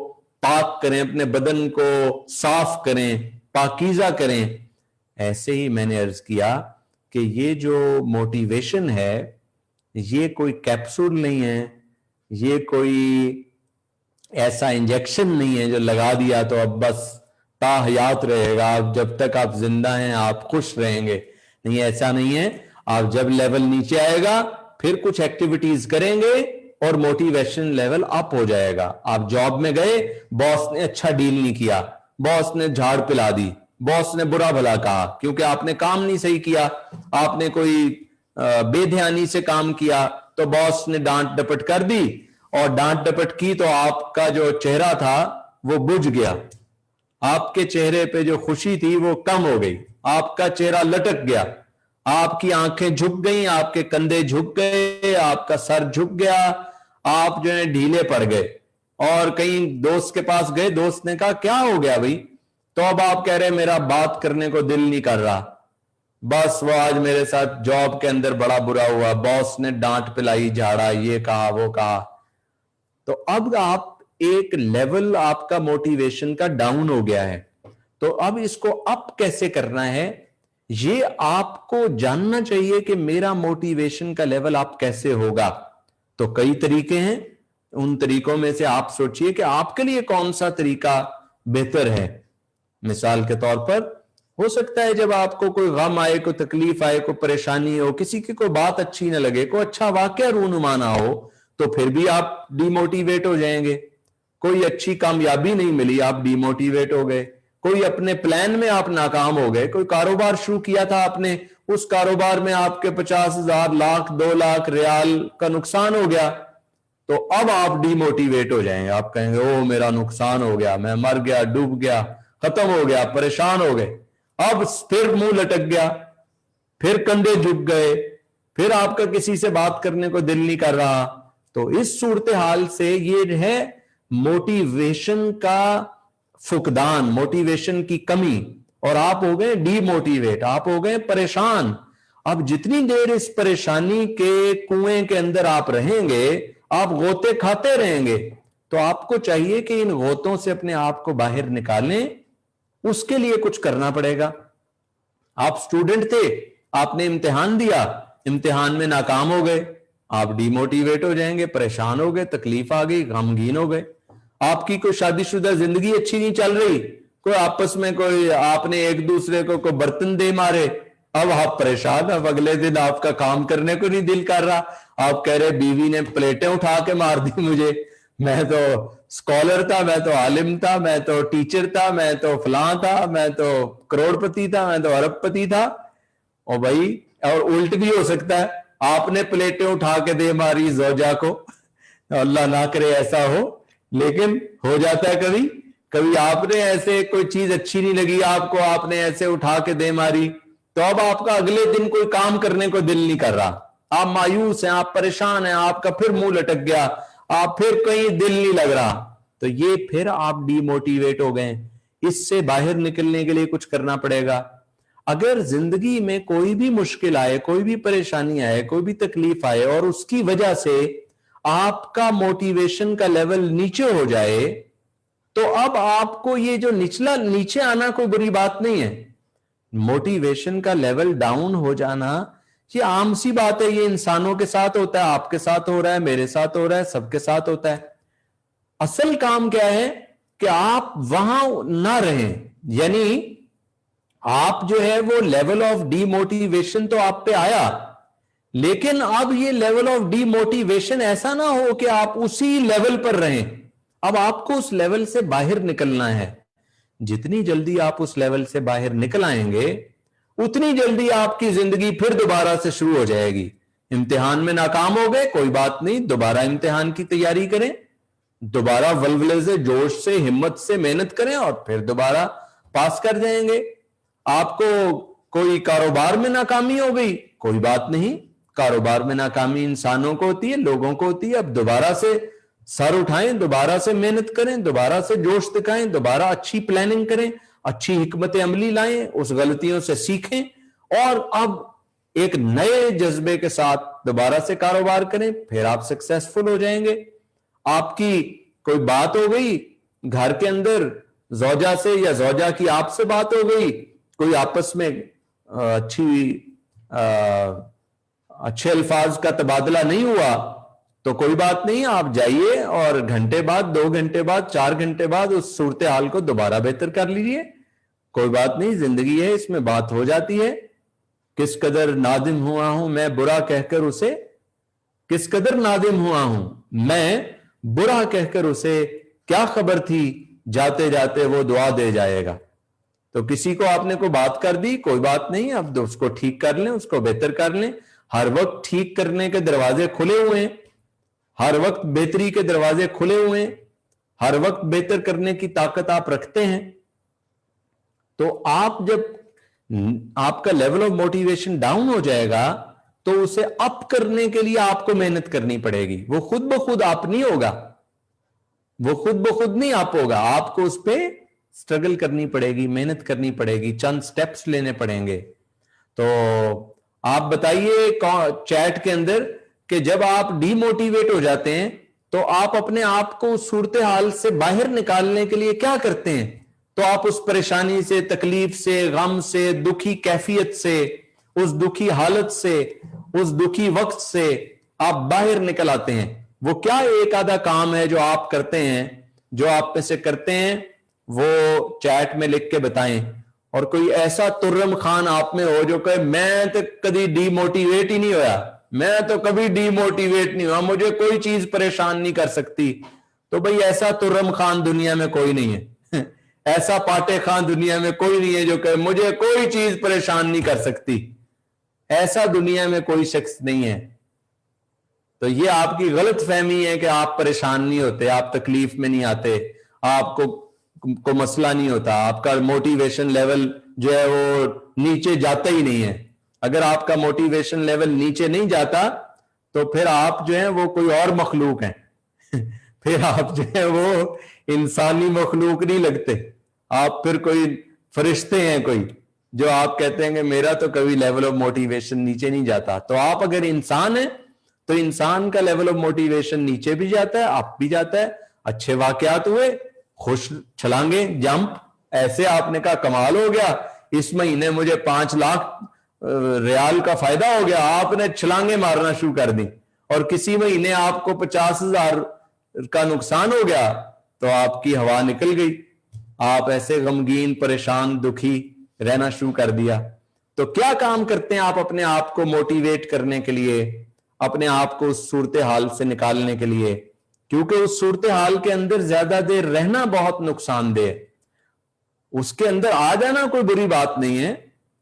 पाक करें, अपने बदन को साफ करें, पाकीज़ा करें। ऐसे ही मैंने अर्ज किया कि ये जो मोटिवेशन है ये कोई कैप्सूल नहीं है, ये कोई ऐसा इंजेक्शन नहीं है जो लगा दिया तो अब बस ताहयात रहेगा, अब जब तक आप जिंदा हैं आप खुश रहेंगे। नहीं, ऐसा नहीं है। आप जब लेवल नीचे आएगा फिर कुछ एक्टिविटीज करेंगे और मोटिवेशन लेवल अप हो जाएगा। आप जॉब में गए, बॉस ने अच्छा डील नहीं किया, बॉस ने झाड़ पिला दी, बॉस ने बुरा भला कहा क्योंकि आपने काम नहीं सही किया, आपने कोई बेध्यानी से काम किया तो बॉस ने डांट डपट कर दी, और डांट डपट की तो आपका जो चेहरा था वो बुझ गया, आपके चेहरे पे जो खुशी थी वो कम हो गई, आपका चेहरा लटक गया, आपकी आंखें झुक गई, आपके कंधे झुक गए, आपका सर झुक गया, आप जो है ढीले पड़ गए। और कहीं दोस्त के पास गए, दोस्त ने कहा क्या हो गया भाई? तो अब आप कह रहे मेरा बात करने को दिल नहीं कर रहा, बस वो आज मेरे साथ जॉब के अंदर बड़ा बुरा हुआ, बॉस ने डांट पिलाई, झाड़ा, ये कहा वो कहा। तो अब आप एक लेवल आपका मोटिवेशन का डाउन हो गया है, तो अब इसको अप कैसे करना है ये आपको जानना चाहिए कि मेरा मोटिवेशन का लेवल अप कैसे होगा। तो कई तरीके हैं, उन तरीकों में से आप सोचिए कि आपके लिए कौन सा तरीका बेहतर है। मिसाल के तौर पर हो सकता है जब आपको कोई गम आए, कोई तकलीफ आए, कोई परेशानी हो, किसी की कोई बात अच्छी ना लगे, कोई अच्छा वाकया रूनुमा ना हो, तो फिर भी आप डिमोटिवेट हो जाएंगे। कोई अच्छी कामयाबी नहीं मिली, आप डिमोटिवेट हो गए। कोई अपने प्लान में आप नाकाम हो गए, कोई कारोबार शुरू किया था आपने, उस कारोबार में आपके 50,000, लाख, 2 लाख रियाल का नुकसान हो गया, तो अब आप डिमोटिवेट हो जाएंगे। आप कहेंगे ओ मेरा नुकसान हो गया, मैं मर गया, डूब गया, खत्म हो गया, परेशान हो गए। अब फिर मुंह लटक गया, फिर कंधे झुक गए, फिर आपका किसी से बात करने को दिल नहीं कर रहा। तो इस सूरत हाल से ये है मोटिवेशन का फुकदान, मोटिवेशन की कमी, और आप हो गए डीमोटिवेट, आप हो गए परेशान। अब जितनी देर इस परेशानी के कुएं के अंदर आप रहेंगे, आप गोते खाते रहेंगे। तो आपको चाहिए कि इन गोतों से अपने आप को बाहर निकालें, उसके लिए कुछ करना पड़ेगा। आप स्टूडेंट थे, आपने इम्तिहान दिया, इम्तिहान में नाकाम हो गए, आप डिमोटिवेट हो जाएंगे, परेशान हो गए, तकलीफ आ गई, गमगीन हो गए। आपकी कोई शादीशुदा जिंदगी अच्छी नहीं चल रही, कोई आपस में कोई आपने एक दूसरे को कोई बर्तन दे मारे, अब आप परेशान। अब अगले दिन आपका काम करने को नहीं दिल कर रहा, आप कह रहे बीवी ने प्लेटें उठा के मार दी मुझे, मैं तो स्कॉलर था, मैं तो आलिम था, मैं तो टीचर था, मैं तो फलां था, मैं तो करोड़पति था, मैं तो अरबपति था। और भाई, और उल्ट भी हो सकता है, आपने प्लेटें उठा के दे मारी जोजा को, अल्लाह ना करे ऐसा हो, लेकिन हो जाता है कभी कभी। आपने ऐसे कोई चीज अच्छी नहीं लगी आपको, आपने ऐसे उठा के दे मारी, तो अब आपका अगले दिन कोई काम करने को दिल नहीं कर रहा, आप मायूस हैं, आप परेशान हैं, आपका फिर मुंह लटक गया, आप फिर कहीं दिल नहीं लग रहा, तो ये फिर आप डिमोटिवेट हो गए। इससे बाहर निकलने के लिए कुछ करना पड़ेगा। अगर जिंदगी में कोई भी मुश्किल आए, कोई भी परेशानी आए, कोई भी तकलीफ आए, और उसकी वजह से आपका मोटिवेशन का लेवल नीचे हो जाए, तो अब आपको ये जो नीचे आना कोई बुरी बात नहीं है। मोटिवेशन का लेवल डाउन हो जाना ये आम सी बात है, ये इंसानों के साथ होता है, आपके साथ हो रहा है, मेरे साथ हो रहा है, सबके साथ होता है। असल काम क्या है कि आप वहां ना रहें, यानी आप जो है वो लेवल ऑफ डीमोटिवेशन तो आप पे आया, लेकिन अब ये लेवल ऑफ डीमोटिवेशन ऐसा ना हो कि आप उसी लेवल पर रहें। अब आपको उस लेवल से बाहर निकलना है। जितनी जल्दी आप उस लेवल से बाहर निकल आएंगे, उतनी जल्दी आपकी जिंदगी फिर दोबारा से शुरू हो जाएगी। इम्तिहान में नाकाम हो गए, कोई बात नहीं, दोबारा इम्तिहान की तैयारी करें, दोबारा वल्वले से, जोश से, हिम्मत से मेहनत करें, और फिर दोबारा पास कर जाएंगे। आपको कोई कारोबार में नाकामी हो गई, कोई बात नहीं, कारोबार में नाकामी इंसानों को होती है, लोगों को होती है। अब दोबारा से सर उठाएं, दोबारा से मेहनत करें, दोबारा से जोश दिखाएं, दोबारा अच्छी प्लानिंग करें, अच्छी हिकमत अमली लाएं, उस गलतियों से सीखें, और अब एक नए जज्बे के साथ दोबारा से कारोबार करें, फिर आप सक्सेसफुल हो जाएंगे। आपकी कोई बात हो गई घर के अंदर जोजा से, या जोजा की आपसे बात हो गई, कोई आपस में अच्छे अल्फाज का तबादला नहीं हुआ, तो कोई बात नहीं, आप जाइए और घंटे बाद, 2 घंटे बाद, 4 घंटे बाद उस सूरत हाल को दोबारा बेहतर कर लीजिए। कोई बात नहीं, जिंदगी है, इसमें बात हो जाती है। किस कदर नादिम हुआ हूं मैं बुरा कहकर उसे, किस कदर नादिम हुआ हूं मैं बुरा कहकर उसे, क्या खबर थी जाते जाते वो दुआ दे जाएगा। तो किसी को आपने को बात कर दी, कोई बात नहीं, अब उसको ठीक कर लें, उसको बेहतर कर लें। हर वक्त ठीक करने के दरवाजे खुले हुए हैं, हर वक्त बेहतरी के दरवाजे खुले हुए हैं, हर वक्त बेहतर करने की ताकत आप रखते हैं। तो आप जब आपका लेवल ऑफ मोटिवेशन डाउन हो जाएगा, तो उसे अप करने के लिए आपको मेहनत करनी पड़ेगी। वो खुद ब खुद आप नहीं होगा, वो खुद ब खुद नहीं आप होगा, आपको उस पर स्ट्रगल करनी पड़ेगी, मेहनत करनी पड़ेगी, चंद स्टेप्स लेने पड़ेंगे। तो आप बताइए चैट के अंदर कि जब आप डीमोटिवेट हो जाते हैं, तो आप अपने आप को सूरत हाल से बाहर निकालने के लिए क्या करते हैं? तो आप उस परेशानी से, तकलीफ से, गम से, दुखी कैफियत से, उस दुखी हालत से, उस दुखी वक्त से आप बाहर निकल आते हैं। वो क्या एक आधा काम है जो आप करते हैं, जो आप में से करते हैं, वो चैट में लिख के बताएं। और कोई ऐसा तुर्रम खान आप में हो जो कहे मैं तो कभी डीमोटिवेट ही नहीं होया, मैं तो कभी डीमोटिवेट नहीं हुआ, मुझे कोई चीज परेशान नहीं कर सकती। तो भाई ऐसा तुर्रम खान दुनिया में कोई नहीं है ऐसा पाटे खान दुनिया में कोई नहीं है जो कहे मुझे कोई चीज परेशान नहीं कर सकती। ایسا دنیا میں کوئی شخص نہیں ہے. تو یہ آپ کی غلط فہمی ہے کہ آپ پریشان نہیں ہوتے, آپ تکلیف میں نہیں آتے, آپ کو مسئلہ نہیں ہوتا, آپ کا موٹیویشن لیول جو ہے وہ نیچے جاتا ہی نہیں ہے. اگر آپ کا موٹیویشن لیول نیچے نہیں جاتا تو پھر آپ جو ہیں وہ کوئی اور مخلوق ہیں. پھر آپ جو ہے وہ انسانی مخلوق نہیں لگتے, آپ پھر کوئی فرشتے ہیں کوئی, جو آپ کہتے ہیں کہ میرا تو کبھی لیول آف موٹیویشن نیچے نہیں جاتا. تو آپ اگر انسان ہیں تو انسان کا لیول آف موٹیویشن نیچے بھی جاتا ہے, آپ بھی جاتا ہے. اچھے واقعات ہوئے, خوش چھلانگے, جمپ, ایسے آپ نے کہا کمال ہو گیا, اس مہینے مجھے 5 لاکھ ریال کا فائدہ ہو گیا, آپ نے چھلانگے مارنا شروع کر دی. اور کسی مہینے آپ کو 50,000 کا نقصان ہو گیا تو آپ کی ہوا نکل گئی, آپ ایسے غمگین, پریشان, دکھی رہنا شروع کر دیا. تو کیا کام کرتے ہیں آپ اپنے آپ کو موٹیویٹ کرنے کے لیے, اپنے آپ کو اس صورتحال سے نکالنے کے لیے؟ کیونکہ اس صورتحال کے اندر زیادہ دیر رہنا بہت نقصان دہ. اس کے اندر آ جانا کوئی بری بات نہیں ہے.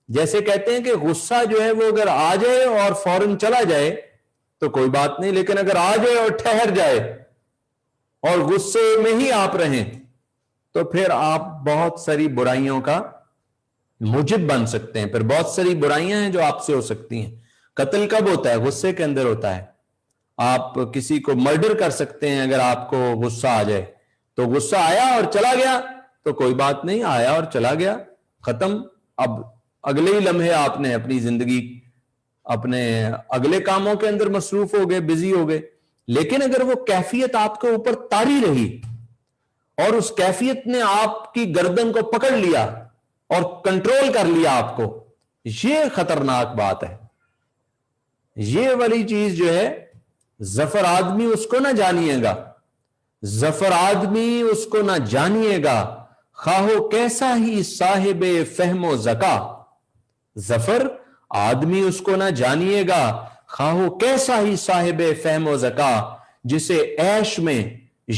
جیسے کہتے ہیں کہ غصہ جو ہے وہ اگر آ جائے اور فوراً چلا جائے تو کوئی بات نہیں, لیکن اگر آ جائے اور ٹھہر جائے اور غصے میں ہی آپ رہیں تو پھر آپ بہت ساری برائیوں کا موجب بن سکتے ہیں. پھر بہت ساری برائیاں ہیں جو آپ سے ہو سکتی ہیں. قتل کب ہوتا ہے؟ غصے کے اندر ہوتا ہے. آپ کسی کو مرڈر کر سکتے ہیں اگر آپ کو غصہ آ جائے. تو غصہ آیا اور چلا گیا تو کوئی بات نہیں, آیا اور چلا گیا, ختم. اب اگلے ہی لمحے آپ نے اپنی زندگی اپنے اگلے کاموں کے اندر مصروف ہو گئے, بزی ہو گئے. لیکن اگر وہ کیفیت آپ کے اوپر طاری رہی اور اس کیفیت نے آپ کی گردن کو پکڑ لیا اور کنٹرول کر لیا آپ کو, یہ خطرناک بات ہے. یہ والی چیز جو ہے ظفر آدمی اس کو نہ جانیے گا, ظفر آدمی اس کو نہ جانیے گا, خواہو کیسا ہی صاحب فہم و ذکا. ظفر آدمی اس کو نہ جانیے گا, خواہو کیسا ہی صاحب فہم و ذکا, جسے عیش میں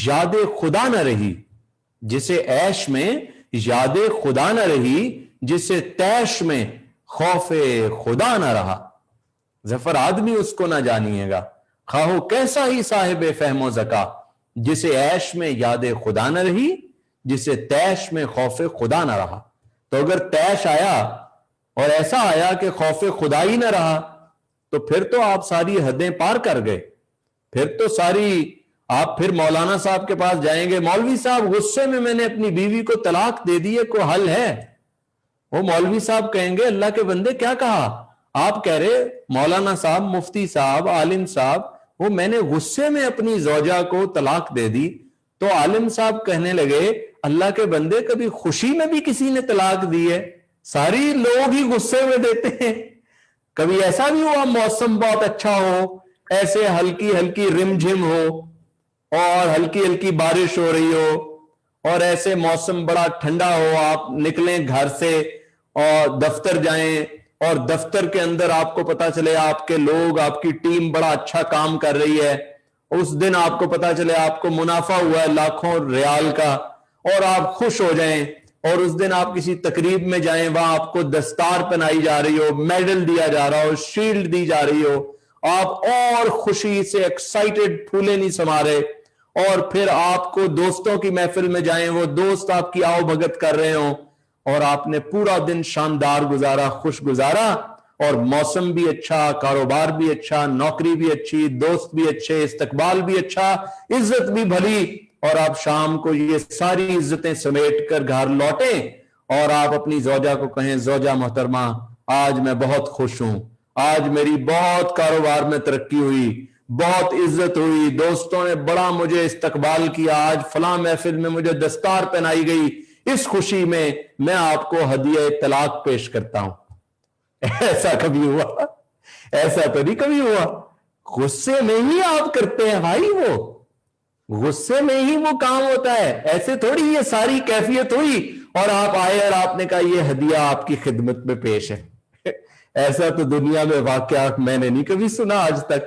یاد خدا نہ رہی, جسے عیش میں یاد خدا نہ رہی, جسے تیش میں خوف خدا نہ رہا. ظفر آدمی اس کو نہ جانیے گا, خواہو کیسا ہی صاحب فہم و ذکا, جسے عیش میں یاد خدا نہ رہی, جسے تیش میں خوف خدا نہ رہا. تو اگر تیش آیا اور ایسا آیا کہ خوف خدا ہی نہ رہا تو پھر تو آپ ساری حدیں پار کر گئے. پھر تو آپ پھر مولانا صاحب کے پاس جائیں گے, مولوی صاحب غصے میں نے اپنی بیوی کو طلاق دے دی ہے, کوئی حل ہے؟ وہ مولوی صاحب کہیں گے اللہ کے بندے کیا کہا؟ آپ کہہ رہے مولانا صاحب, مفتی صاحب, عالم صاحب, وہ میں نے غصے میں اپنی زوجہ کو طلاق دے دی. تو عالم صاحب کہنے لگے اللہ کے بندے کبھی خوشی میں بھی کسی نے طلاق دی ہے؟ ساری لوگ ہی غصے میں دیتے ہیں. کبھی ایسا بھی ہوا موسم بہت اچھا ہو, ایسے ہلکی ہلکی رم جھم ہو اور ہلکی ہلکی بارش ہو رہی ہو اور ایسے موسم بڑا ٹھنڈا ہو, آپ نکلیں گھر سے اور دفتر جائیں اور دفتر کے اندر آپ کو پتا چلے آپ کے لوگ, آپ کی ٹیم بڑا اچھا کام کر رہی ہے, اس دن آپ کو پتا چلے آپ کو منافع ہوا ہے لاکھوں ریال کا اور آپ خوش ہو جائیں. اور اس دن آپ کسی تقریب میں جائیں, وہاں آپ کو دستار پہنائی جا رہی ہو, میڈل دیا جا رہا ہو, شیلڈ دی جا رہی ہو, آپ اور خوشی سے ایکسائٹڈ پھولے نہیں سما رہے. اور پھر آپ کو دوستوں کی محفل میں جائیں, وہ دوست آپ کی آؤ بھگت کر رہے ہوں اور آپ نے پورا دن شاندار گزارا, خوش گزارا, اور موسم بھی اچھا, کاروبار بھی اچھا, نوکری بھی اچھی, دوست بھی اچھے, استقبال بھی اچھا, عزت بھی بھلی, اور آپ شام کو یہ ساری عزتیں سمیٹ کر گھر لوٹیں اور آپ اپنی زوجہ کو کہیں زوجہ محترمہ آج میں بہت خوش ہوں, آج میری بہت کاروبار میں ترقی ہوئی, بہت عزت ہوئی, دوستوں نے بڑا مجھے استقبال کیا, آج فلاں محفل میں مجھے دستار پہنائی گئی, اس خوشی میں میں آپ کو ہدیہ طلاق پیش کرتا ہوں. ایسا کبھی ہوا؟ ایسا تو نہیں کبھی ہوا. غصے میں ہی آپ کرتے ہیں بھائی, وہ غصے میں ہی وہ کام ہوتا ہے. ایسے تھوڑی یہ ساری کیفیت ہوئی اور آپ آئے اور آپ نے کہا یہ ہدیہ آپ کی خدمت میں پیش ہے. ایسا تو دنیا میں واقعات میں نے نہیں کبھی سنا آج تک,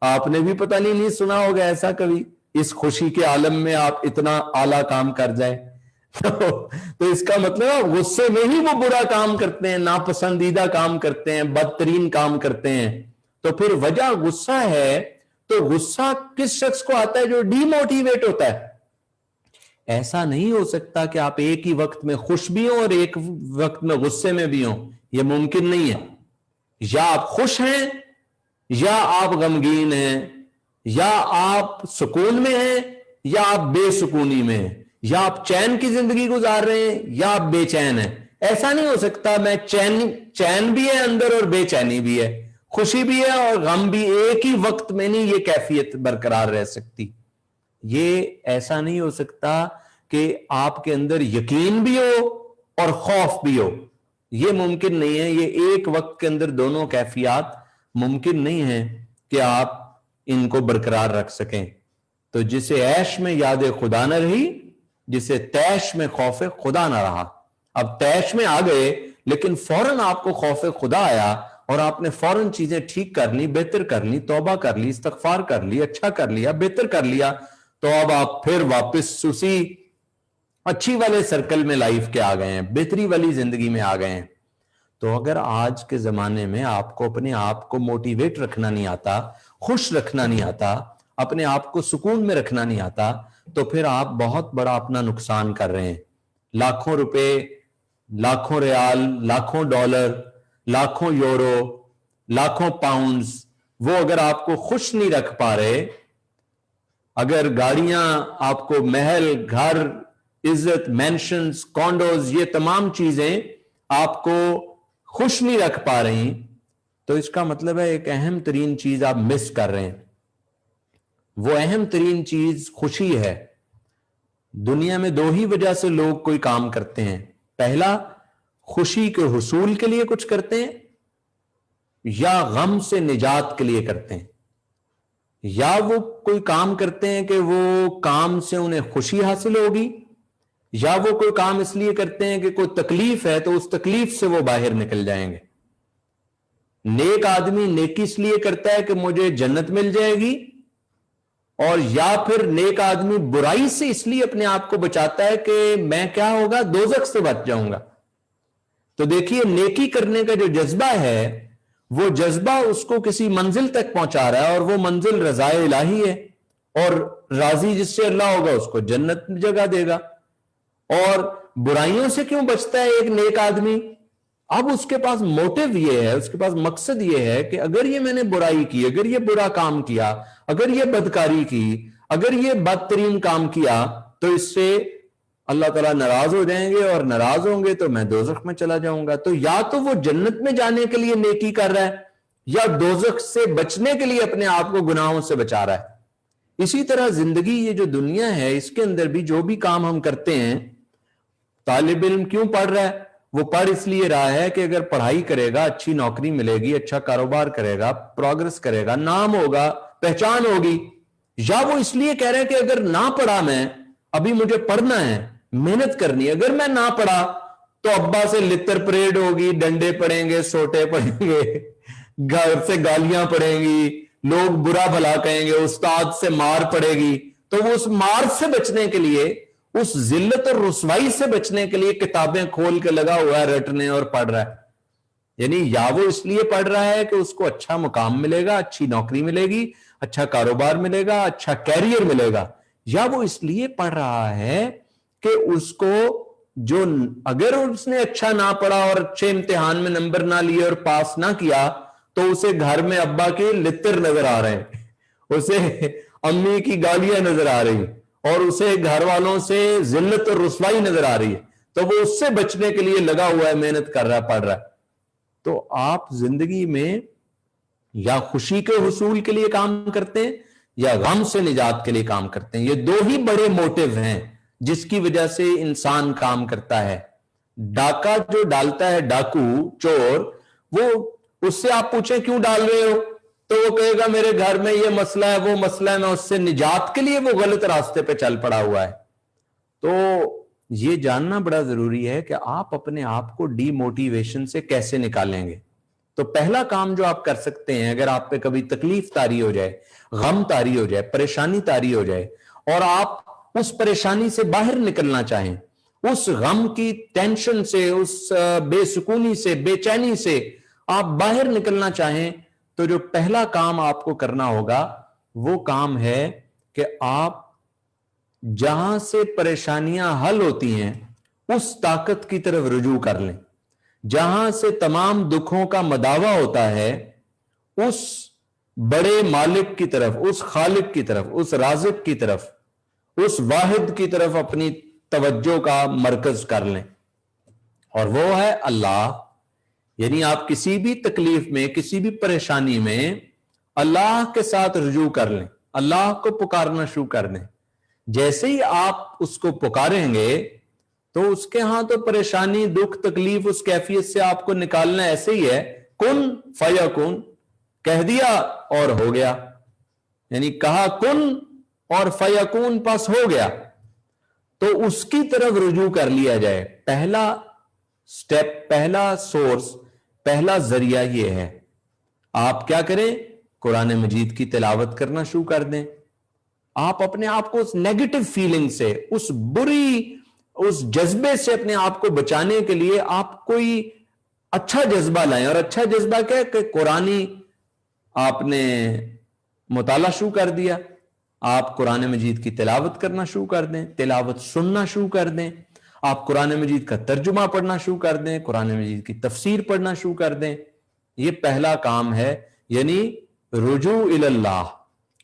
آپ نے بھی پتہ نہیں سنا ہوگا ایسا کبھی. اس خوشی کے عالم میں آپ اتنا اعلیٰ کام کر جائیں. तो इसका मतलब गुस्से में ही वो बुरा काम करते हैं, नापसंदीदा काम करते हैं, बदतरीन काम करते हैं। तो फिर वजह गुस्सा है, तो गुस्सा किस शख्स को आता है? जो डीमोटिवेट होता है। ऐसा नहीं हो सकता कि आप एक ही वक्त में खुश भी हो और एक वक्त में गुस्से में भी हो, यह मुमकिन नहीं है। या आप खुश हैं, या आप गमगीन हैं, या आप सुकून में हैं, या आप बेसुकूनी में हैं, या आप चैन की जिंदगी गुजार रहे हैं, या आप बेचैन हैं। ऐसा नहीं हो सकता मैं चैन भी है अंदर और बेचैनी भी है, खुशी भी है और गम भी, एक ही वक्त में नहीं ये कैफियत बरकरार रह सकती। ये ऐसा नहीं हो सकता कि आपके अंदर यकीन भी हो और खौफ भी हो, ये मुमकिन नहीं है। ये एक वक्त के अंदर दोनों कैफियत मुमकिन नहीं है कि आप इनको बरकरार रख सकें। तो जिसे ऐश में याद खुदा न रही, जिसे तैश में खौफ खुदा ना रहा। अब तैश में आ गए लेकिन फौरन आपको खौफ खुदा आया और आपने फौरन चीजें ठीक कर ली, बेहतर कर ली, तौबा कर ली, इस्तगफार कर ली, अच्छा कर लिया, बेहतर कर लिया, तो अब आप फिर वापस उसी अच्छी वाले सर्कल में लाइफ के आ गए हैं, बेहतरी वाली जिंदगी में आ गए हैं। तो अगर आज के जमाने में आपको अपने आप को मोटिवेट रखना नहीं आता, खुश रखना नहीं आता, अपने आप को सुकून में रखना नहीं आता, तो फिर आप बहुत बड़ा अपना नुकसान कर रहे हैं। लाखों रुपए, लाखों रियाल, लाखों डॉलर, लाखों यूरो, लाखों पाउंड्स, वो अगर आपको खुश नहीं रख पा रहे, अगर गाड़ियां आपको, महल, घर, इज्जत, मेंशंस, कॉन्डोज, ये तमाम चीजें आपको खुश नहीं रख पा रही, तो इसका मतलब है एक अहम तरीन चीज आप मिस कर रहे हैं। वो अहम तरीन चीज खुशी है। दुनिया में दो ही वजह से लोग कोई काम करते हैं। पहला, खुशी के हुसूल के लिए कुछ करते हैं, या गम से निजात के लिए करते हैं। या वो कोई काम करते हैं कि वो काम से उन्हें खुशी हासिल होगी, या वो कोई काम इसलिए करते हैं कि कोई तकलीफ है तो उस तकलीफ से वो बाहर निकल जाएंगे। नेक आदमी नेकी इसलिए करता है कि मुझे जन्नत मिल जाएगी, और या फिर नेक आदमी बुराई से इसलिए अपने आप को बचाता है कि मैं क्या होगा, दोजख से बच जाऊंगा। तो देखिए, नेकी करने का जो जज्बा है, वो जज्बा उसको किसी मंजिल तक पहुंचा रहा है, और वो मंजिल रज़ाए इलाही है, और राजी जिससे अल्लाह होगा उसको जन्नत में जगह देगा। और बुराइयों से क्यों बचता है एक नेक आदमी? अब उसके पास मोटिव ये है, उसके पास मकसद ये है कि अगर ये मैंने बुराई की, अगर ये बुरा काम किया, अगर ये बदकारी की, अगर ये बदतरीन काम किया, तो इससे अल्लाह ताला नाराज हो जाएंगे, और नाराज होंगे तो मैं दोजख में चला जाऊंगा। तो या तो वो जन्नत में जाने के लिए नेकी कर रहा है, या दोजख से बचने के लिए अपने आप को गुनाहों से बचा रहा है। इसी तरह जिंदगी, ये जो दुनिया है, इसके अंदर भी जो भी काम हम करते हैं, तालिब इल्म क्यों पढ़ रहा है? वो पढ़ इसलिए रहा है कि अगर पढ़ाई करेगा, अच्छी नौकरी मिलेगी, अच्छा कारोबार करेगा, प्रोग्रेस करेगा, नाम होगा, पहचान होगी। या वो इसलिए कह रहे हैं कि अगर ना पढ़ा मैं, अभी मुझे पढ़ना है, मेहनत करनी है, अगर मैं ना पढ़ा तो अब्बा से लित्तर परेड होगी, डंडे पड़ेंगे, सोटे पड़ेंगे, घर से गालियां पड़ेंगी, लोग बुरा भला कहेंगे, उस्ताद से मार पड़ेगी। तो वो उस मार से बचने के लिए, उस जिल्लत और रुसवाई से बचने के लिए किताबें खोल के लगा हुआ है रटने और पढ़ रहा है। यानी या वो इसलिए पढ़ रहा है कि उसको अच्छा मुकाम मिलेगा, अच्छी नौकरी मिलेगी, अच्छा कारोबार मिलेगा, अच्छा कैरियर मिलेगा, या वो इसलिए पढ़ रहा है कि उसको, जो अगर उसने अच्छा ना पढ़ा और अच्छे इम्तिहान में नंबर ना लिए और पास ना किया, तो उसे घर में अब्बा के लित्तर नजर आ रहे हैं, उसे अम्मी की गालियां नजर आ रही, और उसे घर वालों से जिल्लत और रुसवाई नजर आ रही है। तो वो उससे बचने के लिए लगा हुआ है, मेहनत कर रहा है, पढ़ रहा है। तो आप जिंदगी में या खुशी के हुसूल के लिए काम करते हैं, या गम से निजात के लिए काम करते हैं। ये दो ही बड़े मोटिव हैं जिसकी वजह से इंसान काम करता है। डाका जो डालता है, डाकू, चोर, वो उससे आप पूछें क्यों डाल रहे हो, तो वो कहेगा मेरे घर में ये मसला है, वो मसला है, मैं उससे निजात के लिए वो गलत रास्ते पे चल पड़ा हुआ है। तो ये जानना बड़ा जरूरी है कि आप अपने आप को डीमोटिवेशन से कैसे निकालेंगे। तो पहला काम जो आप कर सकते हैं, अगर आप पे कभी तकलीफ तारी हो जाए, गम तारी हो जाए, परेशानी तारी हो जाए, और आप उस परेशानी से बाहर निकलना चाहें, उस गम की टेंशन से, उस बेसुकूनी से, बेचैनी से आप बाहर निकलना चाहें तो जो पहला काम आपको करना होगा वो काम है कि आप जहां से परेशानियां हल होती हैं उस ताकत की तरफ रुजू कर लें। जहां से तमाम दुखों का मदावा होता है उस बड़े मालिक की तरफ, उस खालिक की तरफ, उस राज़िक की तरफ, उस वाहिद की तरफ अपनी तवज्जो का मरकज कर लें, और वो है अल्लाह। यानी आप किसी भी तकलीफ में, किसी भी परेशानी में अल्लाह के साथ रुजू कर लें, अल्लाह को पुकारना शुरू कर दें। जैसे ही आप उसको पुकारेंगे तो उसके यहां तो परेशानी, दुख, तकलीफ, उस कैफियत से आपको निकालना ऐसे ही है, कुन फयकुन, कह दिया और हो गया। यानी कहा कुन और फयकुन पास हो गया, तो उसकी तरफ रुजू कर लिया जाए। पहला स्टेप, पहला सोर्स, पहला जरिया ये है। आप क्या करें? कुरान मजीद की तिलावत करना शुरू कर दें। आप अपने आप को उस नेगेटिव फीलिंग से, उस बुरी, उस जज्बे से अपने आप को बचाने के लिए आप कोई अच्छा जज्बा लाएं। और अच्छा जज्बा क्या है कि कुरानी आपने मुताला शुरू कर दिया, आप कुरान मजीद की तिलावत करना शुरू कर दें, तिलावत सुनना शुरू कर दें, आप कुरान मजीद का तर्जुमा पढ़ना शुरू कर दें, कुरान मजीद की तफसीर पढ़ना शुरू कर दें। ये पहला काम है, यानी रुजू इल्लाह,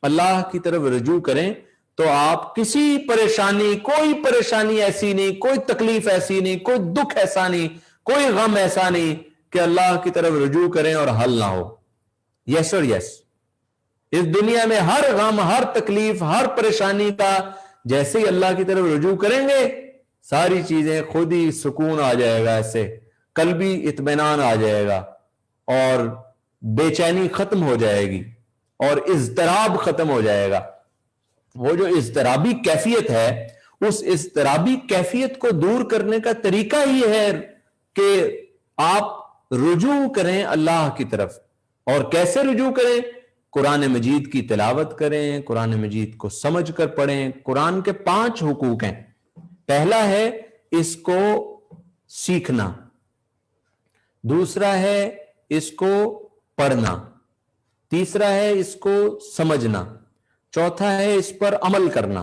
अल्लाह की तरफ रुजू करें तो आप किसी परेशानी, कोई परेशानी ऐसी नहीं, कोई तकलीफ ऐसी नहीं, कोई दुख ऐसा नहीं, कोई गम ऐसा नहीं कि अल्लाह की तरफ रुजू करें और हल ना हो। यस और यस, इस दुनिया में हर गम, हर तकलीफ, हर परेशानी का जैसे ही अल्लाह की तरफ रुजू करेंगे सारी चीजें खुद ही सुकून आ जाएगा, ऐसे कल्बी इत्मीनान आ जाएगा और बेचैनी खत्म हो जाएगी और इज़्तिराब खत्म हो जाएगा। वो जो इज़्तिराबी कैफियत है, उस इज़्तिराबी कैफियत को दूर करने का तरीका ही है कि आप रुजू करें अल्लाह की तरफ। और कैसे रुजू करें? कुरान मजीद की तिलावत करें, कुरान मजीद को समझ कर पढ़ें। कुरान के 5 हुकूक हैं। पहला है इसको सीखना, दूसरा है इसको पढ़ना, तीसरा है इसको समझना, चौथा है इस पर अमल करना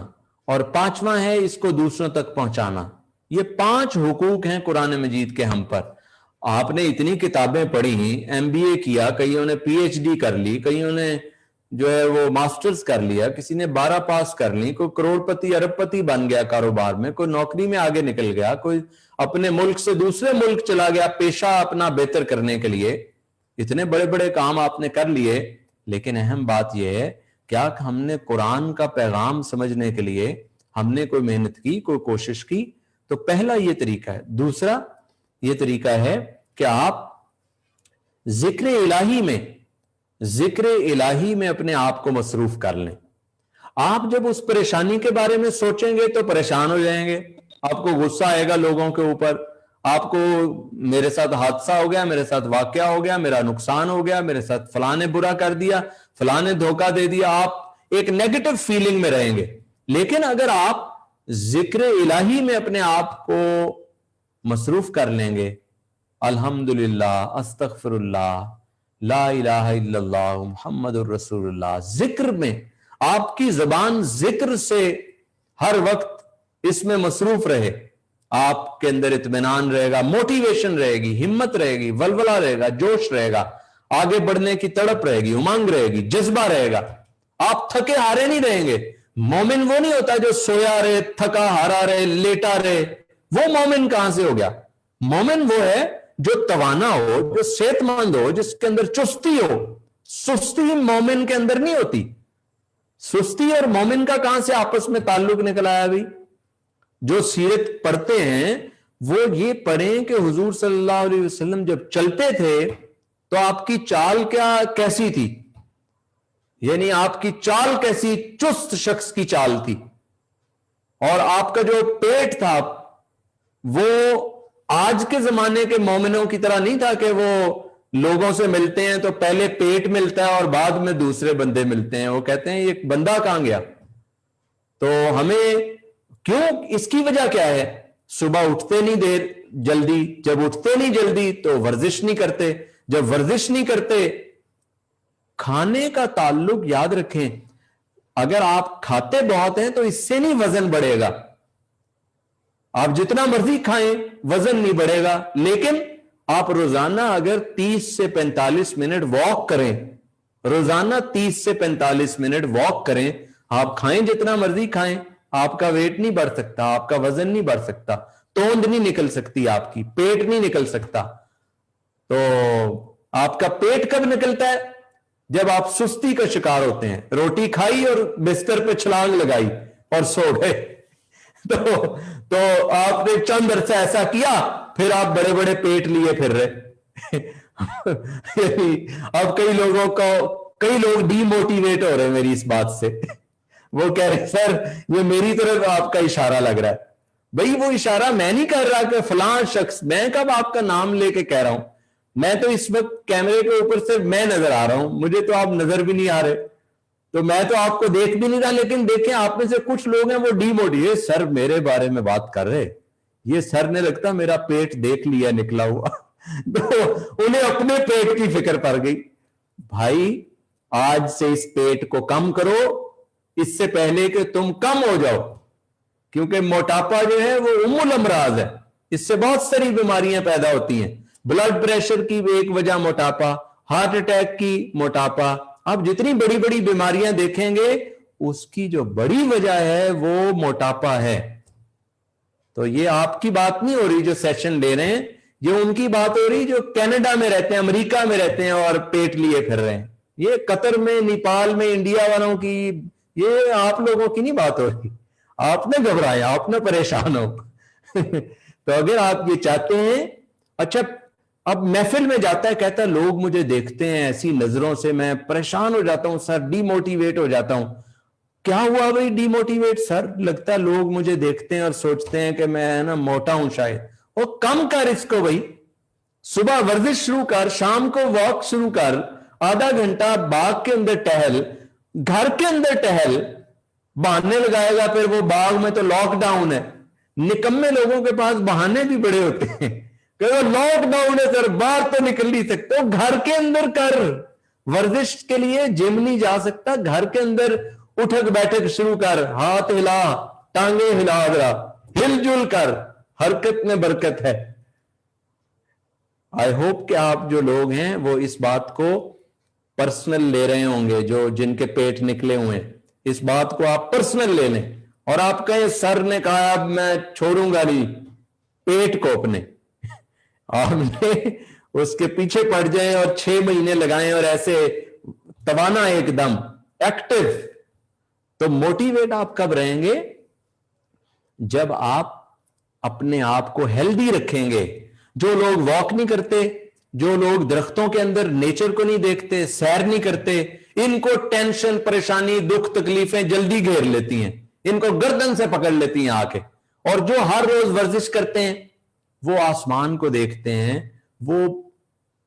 और पांचवा है इसको दूसरों तक पहुंचाना। ये 5 हुकूक हैं कुरान मजीद के हम पर। आपने इतनी किताबें पढ़ी, एमबीए किया, कईयों ने पीएचडी कर ली, कईयों ने जो है वो मास्टर्स कर लिया, किसी ने 12 पास कर ली, कोई करोड़पति अरबपति बन गया कारोबार में, कोई नौकरी में आगे निकल गया, कोई अपने मुल्क से दूसरे मुल्क चला गया पेशा अपना बेहतर करने के लिए। इतने बड़े बड़े काम आपने कर लिए, लेकिन अहम बात यह है क्या हमने कुरान का पैगाम समझने के लिए हमने कोई मेहनत की, कोई कोशिश की? तो पहला ये तरीका है। दूसरा ये तरीका है कि आप जिक्र इलाही में अपने आप को मसरूफ कर लें। आप जब उस परेशानी के बारे में सोचेंगे तो परेशान हो जाएंगे, आपको गुस्सा आएगा लोगों के ऊपर, आपको मेरे साथ हादसा हो गया, मेरे साथ वाकया हो गया, मेरा नुकसान हो गया, मेरे साथ फलाने बुरा कर दिया, फलाने धोखा दे दिया, आप एक नेगेटिव फीलिंग में रहेंगे। लेकिन अगर आप जिक्र इलाही में अपने आप को मसरूफ कर लेंगे, अल्हम्दुलिल्लाह, अस्तगफिरुल्लाह, ला इलाहा इल्लल्लाह, मुहम्मदुर रसूलुल्लाह, जिक्र में आपकी जबान जिक्र से हर वक्त इसमें मसरूफ रहे, आपके अंदर इत्मीनान रहेगा, मोटिवेशन रहेगी, हिम्मत रहेगी, वलवला रहेगा, जोश रहेगा, आगे बढ़ने की तड़प रहेगी, उमंग रहेगी, जज्बा रहेगा। आप थके हारे नहीं रहेंगे। मोमिन वो नहीं होता जो सोया रहे, थका हारा रहे, लेटा रहे। वो मोमिन कहां से हो गया? मोमिन वो है जो तवाना हो, जो सेहतमंद हो, जिसके अंदर चुस्ती हो। सुस्ती मोमिन के अंदर नहीं होती। सुस्ती और मोमिन का कहां से आपस में ताल्लुक निकल आया? अभी जो सीरत पढ़ते हैं वो ये पढ़ें कि हुजूर सल्लल्लाहु अलैहि वसल्लम जब चलते थे तो आपकी चाल कैसी थी, यानी आपकी चाल कैसी, चुस्त शख्स की चाल थी। और आपका जो पेट था वो आज के जमाने के मोमिनों की तरह नहीं था कि वो लोगों से मिलते हैं तो पहले पेट मिलता है और बाद में दूसरे बंदे मिलते हैं। वो कहते हैं ये बंदा कहां गया? तो हमें क्यों, इसकी वजह क्या है? सुबह उठते नहीं देर जल्दी, जब उठते नहीं जल्दी तो वर्जिश नहीं करते, जब वर्जिश नहीं करते, खाने का ताल्लुक याद रखें, अगर आप खाते बहुत हैं तो इससे नहीं वजन बढ़ेगा, आप जितना मर्जी खाएं वजन नहीं बढ़ेगा, लेकिन आप रोजाना अगर 30 से 45 मिनट वॉक करें, रोजाना 30 से 45 मिनट वॉक करें, आप खाएं जितना मर्जी खाएं, आपका वेट नहीं बढ़ सकता, आपका वजन नहीं बढ़ सकता, तोंद नहीं निकल सकती, आपकी पेट नहीं निकल सकता। तो आपका पेट कब निकलता है? जब आप सुस्ती का शिकार होते हैं, रोटी खाई और बिस्तर पे छलांग लगाई और सो गए तो आपने चंद अरसा ऐसा किया, फिर आप बड़े बड़े पेट लिए फिर रहे अब कई लोग डीमोटिवेट हो रहे हैं मेरी इस बात से वो कह रहे सर ये मेरी तरफ आपका इशारा लग रहा है। भाई वो इशारा मैं नहीं कर रहा कि फलां शख्स, मैं कब आपका नाम लेके कह रहा हूं, मैं तो इस वक्त कैमरे के ऊपर से मैं नजर आ रहा हूं, मुझे तो आप नजर भी नहीं आ रहे, तो मैं तो आपको देख भी नहीं रहा, लेकिन देखें आप में से कुछ लोग हैं वो डीमोटिवेट, सर मेरे बारे में बात कर रहे, ये सर ने लगता मेरा पेट देख लिया निकला हुआ तो उन्हें अपने पेट की फिक्र पड़ गई। भाई आज से इस पेट को कम करो, इससे पहले कि तुम कम हो जाओ, क्योंकि मोटापा जो है वो उम्मुल अमराज है, इससे बहुत सारी बीमारियां पैदा होती हैं, ब्लड प्रेशर की एक वजह मोटापा, हार्ट अटैक की मोटापा, आप जितनी बड़ी बड़ी बीमारियां देखेंगे उसकी जो बड़ी वजह है वो मोटापा है। तो ये आपकी बात नहीं हो रही जो सेशन ले रहे हैं, ये उनकी बात हो रही जो कनाडा में रहते हैं, अमेरिका में रहते हैं और पेट लिए फिर रहे हैं। ये कतर में, नेपाल में, इंडिया वालों की, ये आप लोगों की नहीं बात हो रही। आप ना घबराएं, आप ना परेशान हो तो अगर आप ये चाहते हैं, अच्छा अब महफिल में जाता है, कहता है लोग मुझे देखते हैं ऐसी नजरों से, मैं परेशान हो जाता हूं सर, डीमोटिवेट हो जाता हूं। क्या हुआ भाई डीमोटिवेट? सर लगता है लोग मुझे देखते हैं और सोचते हैं कि मैं ना मोटा हूं शायद। वो कम कर इसको भाई, सुबह वर्जिश शुरू कर, शाम को वॉक शुरू कर, आधा घंटा बाग के अंदर टहल, घर के अंदर टहल, बहाने लगाएगा फिर वो बाग में तो लॉकडाउन है। निकम्मे लोगों के पास बहाने भी बड़े होते हैं, लॉकडाउन है सर बाहर तो निकल नहीं सकते, घर के अंदर कर, वर्जिश के लिए जिम नहीं जा सकता, घर के अंदर उठक बैठक शुरू कर, हाथ हिला, टांगे हिला, हिलजुल कर, हरकत में बरकत है। आई होप कि आप जो लोग हैं वो इस बात को पर्सनल ले रहे होंगे, जो जिनके पेट निकले हुए हैं, इस बात को आप पर्सनल ले लें और आप कहें सर ने कहा अब मैं छोड़ूंगा नहीं पेट को अपने, आपने उसके पीछे पड़ जाएं और 6 महीने लगाएं और ऐसे तवाना एकदम एक्टिव। तो मोटिवेट आप कब रहेंगे? जब आप अपने आप को हेल्दी रखेंगे। जो लोग वॉक नहीं करते, जो लोग दरख्तों के अंदर नेचर को नहीं देखते, सैर नहीं करते, इनको टेंशन, परेशानी, दुख, तकलीफें जल्दी घेर लेती हैं, इनको गर्दन से पकड़ लेती हैं आके। और जो हर रोज वर्जिश करते हैं, वो आसमान को देखते हैं, वो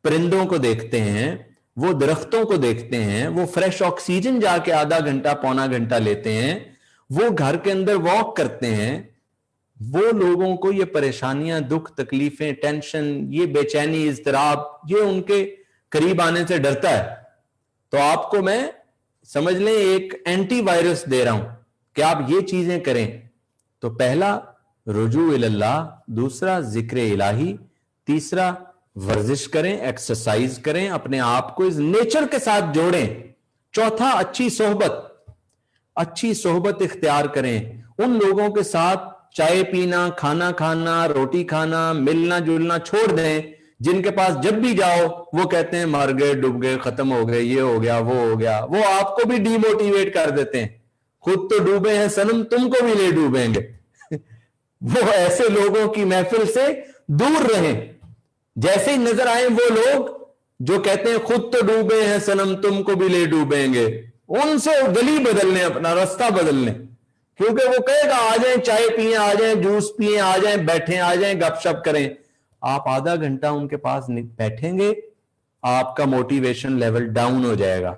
परिंदों को देखते हैं, वो दरख्तों को देखते हैं, वो फ्रेश ऑक्सीजन जाके आधा घंटा पौना घंटा लेते हैं, वो घर के अंदर वॉक करते हैं, वो लोगों को ये परेशानियां, दुख, तकलीफें, टेंशन, ये बेचैनी, इज़्तिराब, ये उनके करीब आने से डरता है। तो आपको मैं समझ लें एक एंटीवायरस दे रहा हूं कि आप ये चीजें करें। तो पहला रुजू इल्लाह, दूसरा जिक्र इलाही, तीसरा वर्जिश करें, एक्सरसाइज करें, अपने आप को इस नेचर के साथ जोड़ें, चौथा अच्छी सोहबत इख्तियार करें, उन लोगों के साथ चाय पीना, खाना खाना, रोटी खाना, मिलना जुलना छोड़ दें जिनके पास जब भी जाओ वो कहते हैं मर गए, डूब गए, खत्म हो गए, ये हो गया, वो हो गया। वो आपको भी डिमोटिवेट कर देते हैं, खुद तो डूबे हैं सनम, तुमको भी ले डूबेंगे वो ऐसे लोगों की महफिल से दूर रहें। जैसे ही नजर आए वो लोग जो कहते हैं खुद तो डूबे हैं सनम, तुमको भी ले डूबेंगे, उनसे गली बदलने, अपना रास्ता बदलने, क्योंकि वो कहेगा आ जाए चाय पिए, आ जाए जूस पिए, आ जाए बैठे, आ जाए गपशप करें। आप आधा घंटा उनके पास बैठेंगे, आपका मोटिवेशन लेवल डाउन हो जाएगा।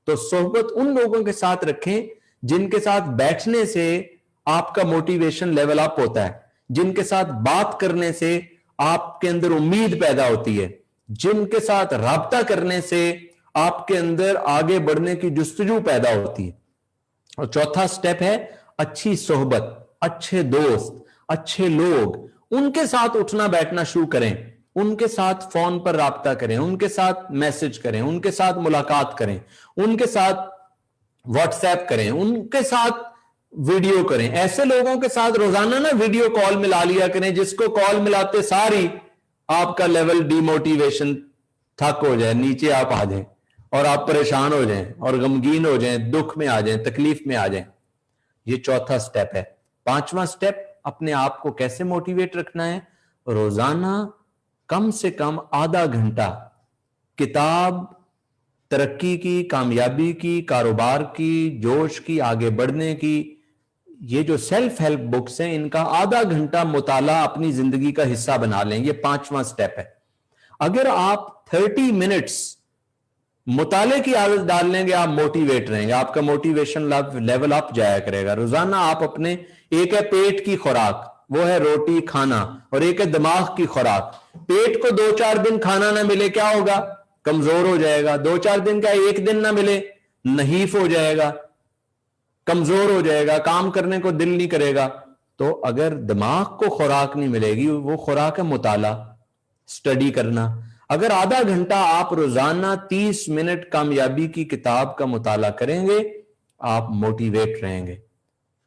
तो सोहबत उन लोगों के साथ रखें जिनके साथ बैठने से आपका मोटिवेशन लेवल अप होता है। जिनके साथ बात करने से आपके अंदर उम्मीद पैदा होती है, जिनके साथ राब्ता करने से आपके अंदर आगे बढ़ने की जुस्तजू पैदा होती है। और चौथा स्टेप है अच्छी सोहबत, अच्छे दोस्त, अच्छे लोग, उनके साथ उठना बैठना शुरू करें, उनके साथ फोन पर राब्ता करें, उनके साथ मैसेज करें, उनके साथ मुलाकात करें, उनके साथ व्हाट्सएप करें, उनके साथ वीडियो करें। ऐसे लोगों के साथ रोजाना ना वीडियो कॉल मिला लिया करें जिसको कॉल मिलाते सारी आपका लेवल डिमोटिवेशन थक हो जाए, नीचे आप आ जाएं और आप परेशान हो जाएं और गमगीन हो जाएं, दुख में आ जाएं, तकलीफ में आ जाएं। ये चौथा स्टेप है। पांचवा स्टेप, अपने आप को कैसे मोटिवेट रखना है? रोजाना कम से कम आधा घंटा किताब, तरक्की की, कामयाबी की, कारोबार की, जोश की, आगे बढ़ने की, ये जो सेल्फ हेल्प बुक्स हैं इनका आधा घंटा मुताला अपनी जिंदगी का हिस्सा बना लें। ये पांचवा स्टेप है। अगर आप 30 मिनट्स मुताले की आदत डाल लेंगे, आप मोटिवेट रहेंगे, आपका मोटिवेशन लेवल अप जाया करेगा। रोजाना आप अपने, एक है पेट की खुराक, वो है रोटी खाना, और एक है दिमाग की खुराक। पेट को 2-4 दिन खाना ना मिले क्या होगा? कमजोर हो जाएगा। 2-4 दिन का, एक दिन ना मिले नहीफ हो जाएगा, कमजोर हो जाएगा, काम करने को दिल नहीं करेगा। तो अगर दिमाग को खुराक नहीं मिलेगी, वो खुराक है मुताला, स्टडी करना। अगर आधा घंटा आप रोजाना 30 मिनट कामयाबी की किताब का मुताला करेंगे, आप मोटिवेट रहेंगे।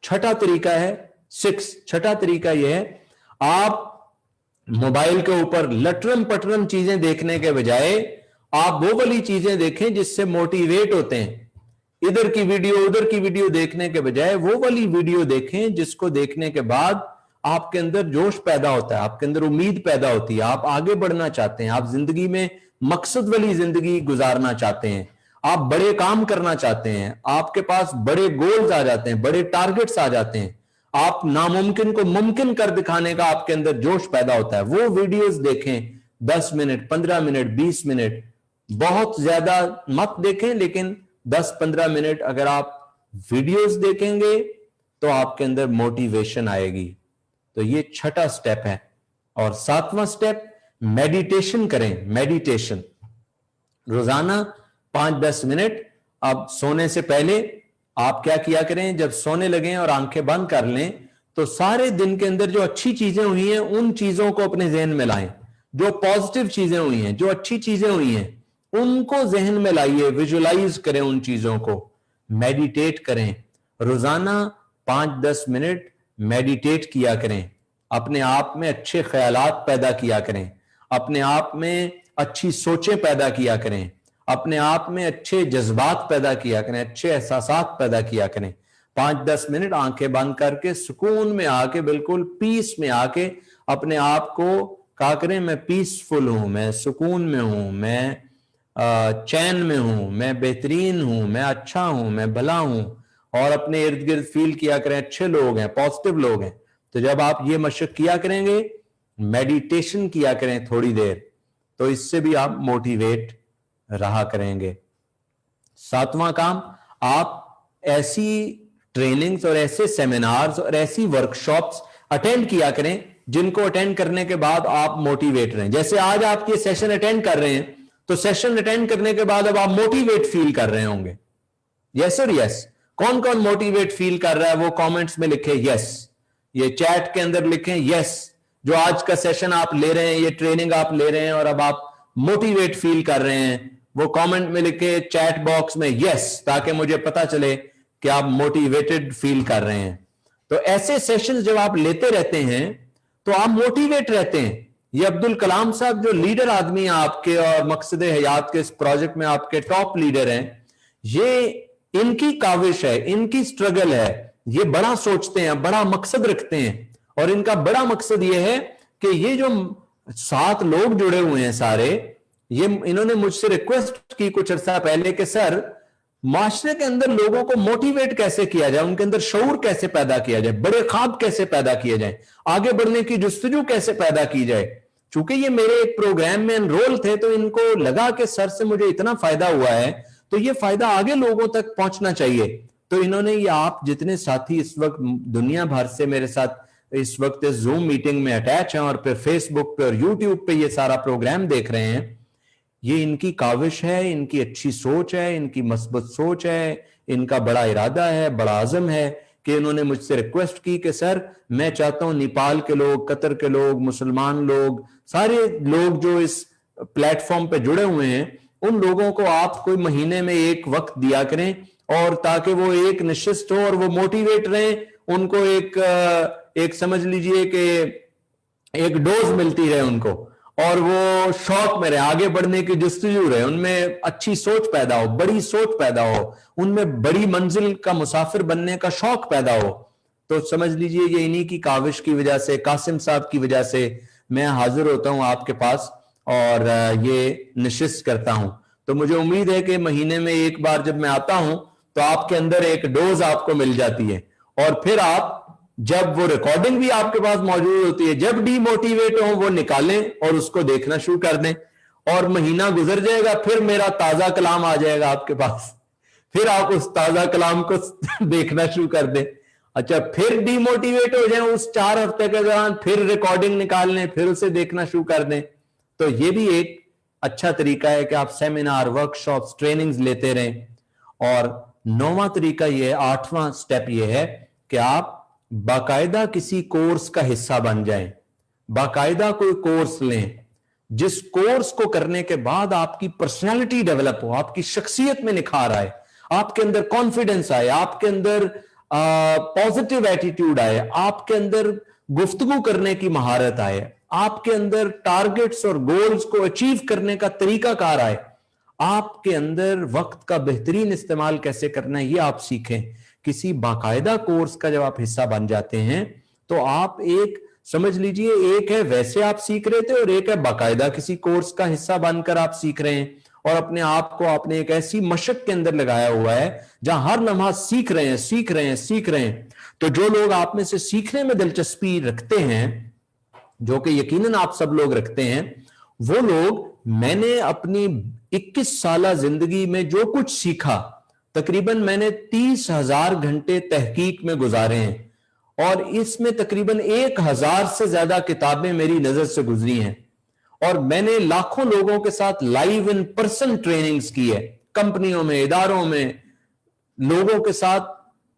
छठा तरीका है 6, छठा तरीका यह है, आप मोबाइल के ऊपर लटरम पटरम चीजें देखने के बजाय आप वो वाली चीजें देखें जिससे मोटिवेट होते हैं। इधर की वीडियो उधर की वीडियो देखने के बजाय वो वाली वीडियो देखें जिसको देखने के बाद आपके अंदर जोश पैदा होता है, आपके अंदर उम्मीद पैदा होती है, आप आगे बढ़ना चाहते हैं, आप जिंदगी में मकसद वाली जिंदगी गुजारना चाहते हैं, आप बड़े काम करना चाहते हैं, आपके पास बड़े गोल्स आ जाते हैं, बड़े टारगेट्स आ जाते हैं, आप नामुमकिन को मुमकिन कर दिखाने का आपके अंदर जोश पैदा होता है। वो वीडियोस देखें, 10 मिनट, 15 मिनट, 20 मिनट, बहुत ज्यादा मत देखें, लेकिन 10-15 मिनट अगर आप वीडियोस देखेंगे तो आपके अंदर मोटिवेशन आएगी। तो ये छठा स्टेप है। और 7वां स्टेप, मेडिटेशन करें। मेडिटेशन रोजाना 5-10 मिनट। अब सोने से पहले आप क्या किया करें, जब सोने लगें और आंखें बंद कर लें तो सारे दिन के अंदर जो अच्छी चीजें हुई हैं उन चीजों को अपने जहन में लाएं। जो पॉजिटिव चीजें हुई हैं, जो अच्छी चीजें हुई हैं, उनको जहन में लाइए, विजुलाइज करें उन चीजों को, मेडिटेट करें। रोजाना 5-10 मिनट मेडिटेट किया करें, अपने आप में अच्छे ख्यालात पैदा किया करें, अपने आप में अच्छी सोचें पैदा किया करें, अपने आप में अच्छे जज्बात पैदा किया करें, अच्छे एहसासात पैदा किया करें। 5-10 मिनट आंखें बंद करके सुकून में आके, बिल्कुल पीस में आके अपने आप को कहा करें, मैं पीसफुल हूं, मैं सुकून में हूं, मैं चैन में हूं, मैं बेहतरीन हूं, मैं अच्छा हूं, मैं भला हूं। और अपने इर्द गिर्द फील किया करें अच्छे लोग हैं, पॉजिटिव लोग हैं। तो जब आप ये मशक किया करेंगे, मेडिटेशन किया करें थोड़ी देर, तो इससे भी आप मोटिवेट रहा करेंगे। 7वां काम, आप ऐसी ट्रेनिंग्स और ऐसे सेमिनार्स और ऐसी वर्कशॉप्स अटेंड किया करें जिनको अटेंड करने के बाद आप मोटिवेट रहें। जैसे आज आप ये सेशन अटेंड कर रहे हैं, तो सेशन अटेंड करने के बाद अब आप मोटिवेट फील कर रहे होंगे। यस और यस। कौन कौन मोटिवेट फील कर रहा है वो कमेंट्स में लिखे यस, ये चैट के अंदर लिखें यस। जो आज का सेशन आप ले रहे हैं, ये ट्रेनिंग आप ले रहे हैं और अब आप मोटिवेट फील कर रहे हैं, वो कमेंट में लिखे चैट बॉक्स में यस, ताकि मुझे पता चले कि आप मोटिवेटेड फील कर रहे हैं। तो ऐसे सेशंस जब आप लेते रहते हैं तो आप मोटिवेट रहते हैं। ये अब्दुल कलाम साहब जो लीडर आदमी हैं आपके और मकसद हयात के इस प्रोजेक्ट में आपके टॉप लीडर हैं, ये इनकी काविश है, इनकी स्ट्रगल है। ये बड़ा सोचते हैं, बड़ा मकसद रखते हैं, और इनका बड़ा मकसद ये है कि ये जो 7 लोग जुड़े हुए हैं सारे, ये इन्होंने मुझसे रिक्वेस्ट की कुछ अर्सा पहले कि सर, माशरे के अंदर लोगों को मोटिवेट कैसे किया जाए, उनके अंदर शऊर कैसे पैदा किया जाए, बड़े ख्वाब कैसे पैदा किए जाए, आगे बढ़ने की जुस्तजू कैसे पैदा की जाए। चूंकि ये मेरे एक प्रोग्राम में एनरोल थे तो इनको लगा कि सर से मुझे इतना फायदा हुआ है तो ये फायदा आगे लोगों तक पहुंचना चाहिए। तो इन्होंने, ये आप जितने साथी इस वक्त दुनिया भर से मेरे साथ इस वक्त इस जूम मीटिंग में अटैच हैं और फिर फेसबुक पे और यूट्यूब पे ये सारा प्रोग्राम देख रहे हैं, ये इनकी काविश है, इनकी अच्छी सोच है, इनकी मस्बत सोच है, इनका बड़ा इरादा है, बड़ा आज़म है कि इन्होंने मुझसे रिक्वेस्ट की कि सर मैं चाहता हूं नेपाल के लोग, कतर के लोग, मुसलमान लोग, सारे लोग जो इस प्लेटफॉर्म पे जुड़े हुए हैं, उन लोगों को आप कोई महीने में एक वक्त दिया करें और ताकि वो एक निश्चित हो और वो मोटिवेट रहें, उनको एक समझ लीजिए कि एक डोज मिलती रहे उनको और वो शौक में रहे, आगे बढ़ने की जस्तजू रहे, उनमें अच्छी सोच पैदा हो, बड़ी सोच पैदा हो, उनमें बड़ी मंजिल का मुसाफिर बनने का शौक पैदा हो। तो समझ लीजिए ये इन्हीं की काविश की वजह से, कासिम साहब की वजह से मैं हाजिर होता हूं आपके पास और ये नशिस्त करता हूं। तो मुझे उम्मीद है कि महीने में एक बार जब मैं आता हूं तो आपके अंदर एक डोज आपको मिल जाती है और फिर आप जब वो रिकॉर्डिंग भी आपके पास मौजूद होती है, जब डीमोटिवेट हो वो निकालें और उसको देखना शुरू कर दें और महीना गुजर जाएगा, फिर मेरा ताजा कलाम आ जाएगा आपके पास, फिर आप उस ताजा कलाम को देखना शुरू कर दें। अच्छा, फिर डीमोटिवेट हो जाए उस 4 हफ्ते के दौरान, फिर रिकॉर्डिंग निकाल लें, फिर उसे देखना शुरू कर दें। तो ये भी एक अच्छा तरीका है कि आप सेमिनार, वर्कशॉप्स, ट्रेनिंग्स लेते रहें। और 9वां तरीका ये, 8वां स्टेप ये है कि आप बाकायदा किसी कोर्स का हिस्सा बन जाएं, बाकायदा कोई कोर्स लें, जिस कोर्स को करने के बाद आपकी पर्सनालिटी डेवलप हो, आपकी शख्सियत में निखार आए, आपके अंदर कॉन्फिडेंस आए, आपके अंदर पॉजिटिव एटीट्यूड आए, आपके अंदर गुफ्तगू करने की महारत आए, आपके अंदर टारगेट्स और गोल्स को अचीव करने का तरीका कार आए, आपके अंदर वक्त का बेहतरीन इस्तेमाल कैसे करना है ये आप सीखें। किसी बाकायदा कोर्स का जब आप हिस्सा बन जाते हैं तो आप एक समझ लीजिए, एक है वैसे आप सीख रहे थे और एक है बाकायदा किसी कोर्स का हिस्सा बनकर आप सीख रहे हैं और अपने आप को आपने एक ऐसी मशक के अंदर लगाया हुआ है जहां हर लम्हा सीख रहे हैं, सीख रहे हैं, सीख रहे हैं। तो जो लोग आप में से सीखने में दिलचस्पी रखते हैं, जो कि यकीनन आप सब लोग रखते हैं, वो लोग, मैंने अपनी 21 साल जिंदगी में जो कुछ सीखा, तकरीबन मैंने 30,000 घंटे तहकीक में गुजारे हैं और इसमें तकरीबन 1,000 से ज्यादा किताबें मेरी नजर से गुजरी हैं और मैंने लाखों लोगों के साथ लाइव इन पर्सन ट्रेनिंग्स की है, कंपनियों में, इदारों में लोगों के साथ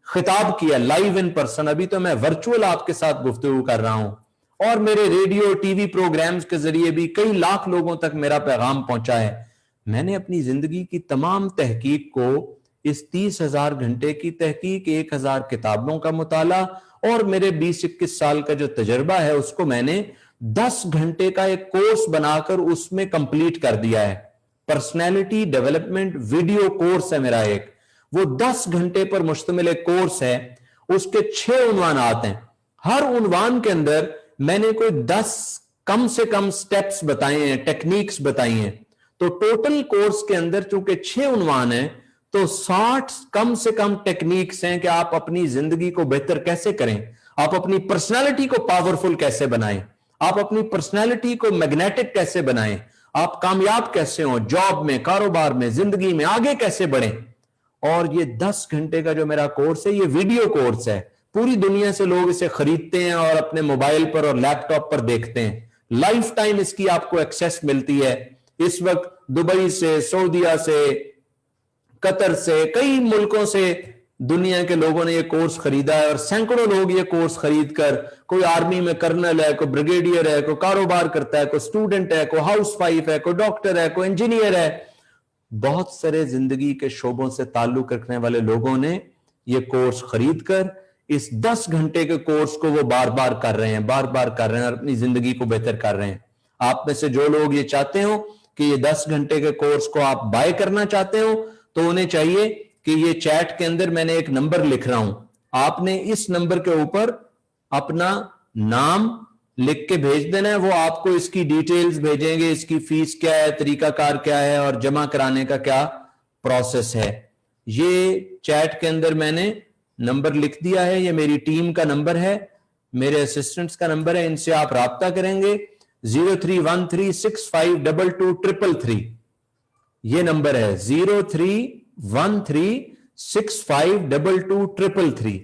खिताब किया लाइव इन पर्सन। अभी तो मैं वर्चुअल आपके साथ गुफ्तगू कर रहा हूं और मेरे रेडियो टीवी प्रोग्राम्स के जरिए भी कई लाख लोगों तक मेरा पैगाम पहुंचा है। मैंने अपनी जिंदगी की तमाम तहकीक को, इस 30,000 घंटे की तहकीक, 1,000 किताबों का मुताला और मेरे 20-21 साल का जो तजर्बा है, उसको मैंने 10 घंटे का एक कोर्स बनाकर उसमें कंप्लीट कर दिया है। पर्सनैलिटी डेवलपमेंट वीडियो कोर्स है मेरा एक, वो 10 घंटे पर मुश्तमिल एक कोर्स है। उसके 6 उन्वानात हैं, हर उन्वान के अंदर मैंने कोई 10 कम से कम स्टेप्स बताए हैं, टेक्निक्स बताई हैं। तो टोटल कोर्स के अंदर चूंकि 6 उन्वान है तो 60 कम से कम टेक्निक्स हैं कि आप अपनी जिंदगी को बेहतर कैसे करें, आप अपनी पर्सनालिटी को पावरफुल कैसे बनाएं, आप अपनी पर्सनालिटी को मैग्नेटिक कैसे बनाएं, आप कामयाब कैसे हो, जॉब में, कारोबार में, जिंदगी में आगे कैसे बढ़ें। और ये 10 घंटे का जो मेरा कोर्स है, ये वीडियो कोर्स है, पूरी दुनिया से लोग इसे खरीदते हैं और अपने मोबाइल पर और लैपटॉप पर देखते हैं। लाइफ टाइम इसकी आपको एक्सेस मिलती है। इस वक्त दुबई से, सऊदीया से, कतर से, कई मुल्कों से दुनिया के लोगों ने ये कोर्स खरीदा है और सैकड़ों लोग ये कोर्स खरीद कर, कोई आर्मी में कर्नल है, कोई ब्रिगेडियर है, कोई कारोबार करता है, कोई स्टूडेंट है, कोई हाउस वाइफ है, कोई डॉक्टर है, कोई इंजीनियर है, बहुत सारे जिंदगी के शोबों से ताल्लुक रखने वाले लोगों ने ये कोर्स खरीद कर इस 10 घंटे के कोर्स को वो बार बार कर रहे हैं, बार बार कर रहे हैं और अपनी जिंदगी को बेहतर कर रहे हैं। आप में से जो लोग ये चाहते हो कि ये 10 घंटे के कोर्स को आप बाय करना चाहते हो, तो उन्हें चाहिए कि ये चैट के अंदर मैंने एक नंबर लिख रहा हूं, आपने इस नंबर के ऊपर अपना नाम लिख के भेज देना है। वो आपको इसकी डिटेल्स भेजेंगे, इसकी फीस क्या है, तरीकाकार क्या है और जमा कराने का क्या प्रोसेस है। ये चैट के अंदर मैंने नंबर लिख दिया है, ये मेरी टीम का नंबर है, मेरे असिस्टेंट्स का नंबर है, इनसे आप राब्ता करेंगे। 0313652233 ये नंबर है, 0313652233।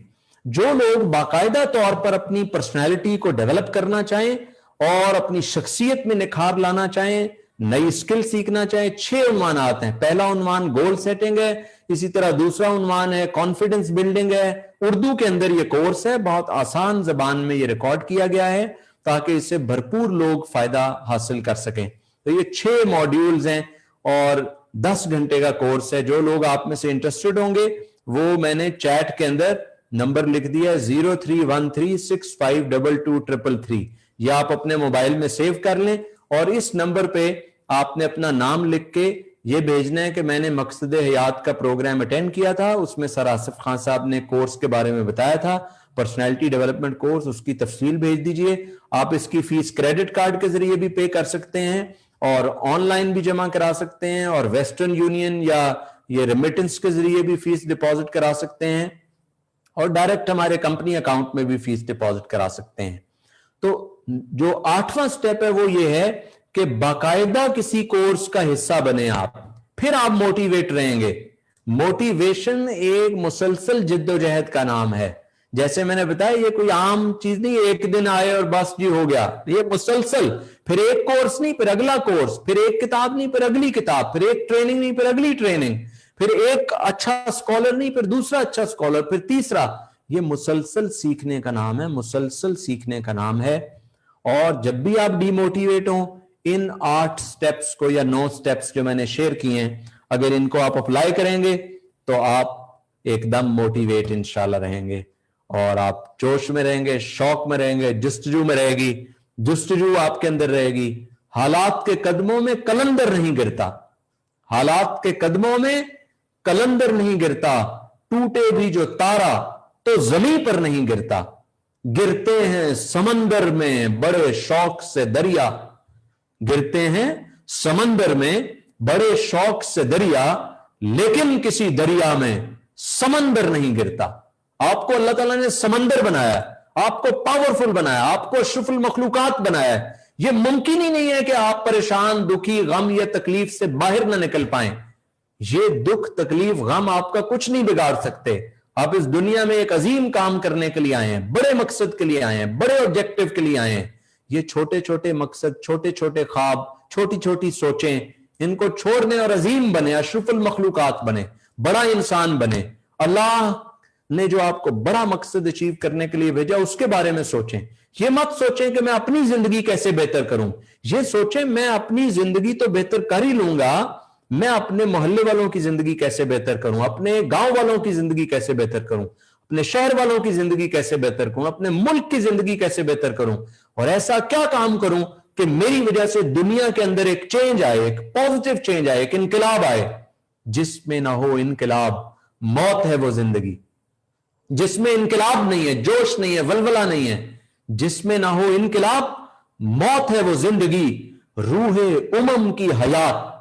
जो लोग बाकायदा तौर पर अपनी पर्सनैलिटी को डेवलप करना चाहें और अपनी शख्सियत में निखार लाना चाहें, नई स्किल सीखना चाहें, 6 उन्वानात हैं। पहला उन्वान गोल सेटिंग है, इसी तरह दूसरा उन्वान है कॉन्फिडेंस बिल्डिंग है। उर्दू के अंदर ये कोर्स है, बहुत आसान जबान में ये रिकॉर्ड किया गया है ताकि इससे भरपूर लोग फायदा हासिल कर सकें। तो ये 6 मॉड्यूल्स हैं और 10 घंटे का कोर्स है। जो लोग आप में से इंटरेस्टेड होंगे वो मैंने चैट के अंदर नंबर लिख दिया है 0313652233। ये आप अपने मोबाइल में सेव कर लें और इस नंबर पे आपने अपना नाम लिख के ये भेजना है कि मैंने मकसद हयात का प्रोग्राम अटेंड किया था, उसमें सर आसिफ खान साहब ने कोर्स के बारे में बताया था, पर्सनैलिटी डेवलपमेंट कोर्स, उसकी तफसील भेज दीजिए। आप इसकी फीस क्रेडिट कार्ड के जरिए भी पे कर सकते हैं और ऑनलाइन भी जमा करा सकते हैं और वेस्टर्न यूनियन या ये रेमिटेंस के जरिए भी फीस डिपॉजिट करा सकते हैं और डायरेक्ट हमारे कंपनी अकाउंट में भी फीस डिपॉजिट करा सकते हैं। तो जो 8वां स्टेप है वो ये है कि बाकायदा किसी कोर्स का हिस्सा बने आप, फिर आप मोटिवेट रहेंगे। मोटिवेशन एक मुसलसल जिद्दोजहद का नाम है। जैसे मैंने बताया ये कोई आम चीज नहीं, एक दिन आए और बस जी हो गया। ये मुसलसल, फिर एक कोर्स नहीं फिर अगला कोर्स, फिर एक किताब नहीं फिर अगली किताब, फिर एक ट्रेनिंग नहीं फिर अगली ट्रेनिंग, फिर एक अच्छा स्कॉलर नहीं फिर दूसरा अच्छा स्कॉलर, फिर तीसरा। ये मुसलसल सीखने का नाम है, मुसलसल सीखने का नाम है। और जब भी आप डिमोटिवेट हो, इन 8 स्टेप्स को या 9 स्टेप्स जो मैंने शेयर किए हैं, अगर इनको आप अप्लाई करेंगे तो आप एकदम मोटिवेट इंशाल्लाह रहेंगे और आप जोश में रहेंगे, शौक में रहेंगे, जुस्तजू में रहेगी, जुस्तजू आपके अंदर रहेगी। हालात के कदमों में कलंदर नहीं गिरता, हालात के कदमों में कलंदर नहीं गिरता, टूटे भी जो तारा तो जमीन पर नहीं गिरता, गिरते हैं समंदर में बड़े शौक से दरिया, गिरते हैं समंदर में बड़े शौक से दरिया, लेकिन किसी दरिया में समंदर नहीं गिरता। आपको अल्लाह ताला ने समंदर बनाया, आपको पावरफुल बनाया, आपको अशरफुल मखलूकात बनाया है। यह मुमकिन ही नहीं है कि आप परेशान, दुखी, गम या तकलीफ से बाहर ना निकल पाएं। ये दुख, तकलीफ, गम आपका कुछ नहीं बिगाड़ सकते। आप इस दुनिया में एक अजीम काम करने के लिए आए हैं, बड़े मकसद के लिए आए हैं, बड़े ऑब्जेक्टिव के लिए आए हैं। ये छोटे छोटे मकसद, छोटे छोटे ख्वाब, छोटी छोटी सोचें, इनको छोड़ने और अजीम बने, अशरफुल मखलूकात बने, बड़ा इंसान बने। अल्लाह ने जो आपको बड़ा मकसद अचीव करने के लिए भेजा उसके बारे में सोचें। ये मत सोचें कि मैं अपनी जिंदगी कैसे बेहतर करूं, ये सोचें मैं अपनी जिंदगी तो बेहतर कर ही लूंगा, मैं अपने मोहल्ले वालों की जिंदगी कैसे बेहतर करूं, अपने गांव वालों की जिंदगी कैसे बेहतर करूं, अपने शहर वालों की जिंदगी कैसे बेहतर करूं, अपने मुल्क की जिंदगी कैसे बेहतर करूं, और ऐसा क्या काम करूं कि मेरी वजह से दुनिया के अंदर एक चेंज आए, एक पॉजिटिव चेंज आए, एक इनकलाब आए। जिसमें ना हो इनकलाब, मौत है वो जिंदगी। जिसमें इनकलाब नहीं है, जोश नहीं है, वलवला नहीं है, जिसमें ना हो इनकलाब, मौत है वो जिंदगी। रूहे उमम की हयात,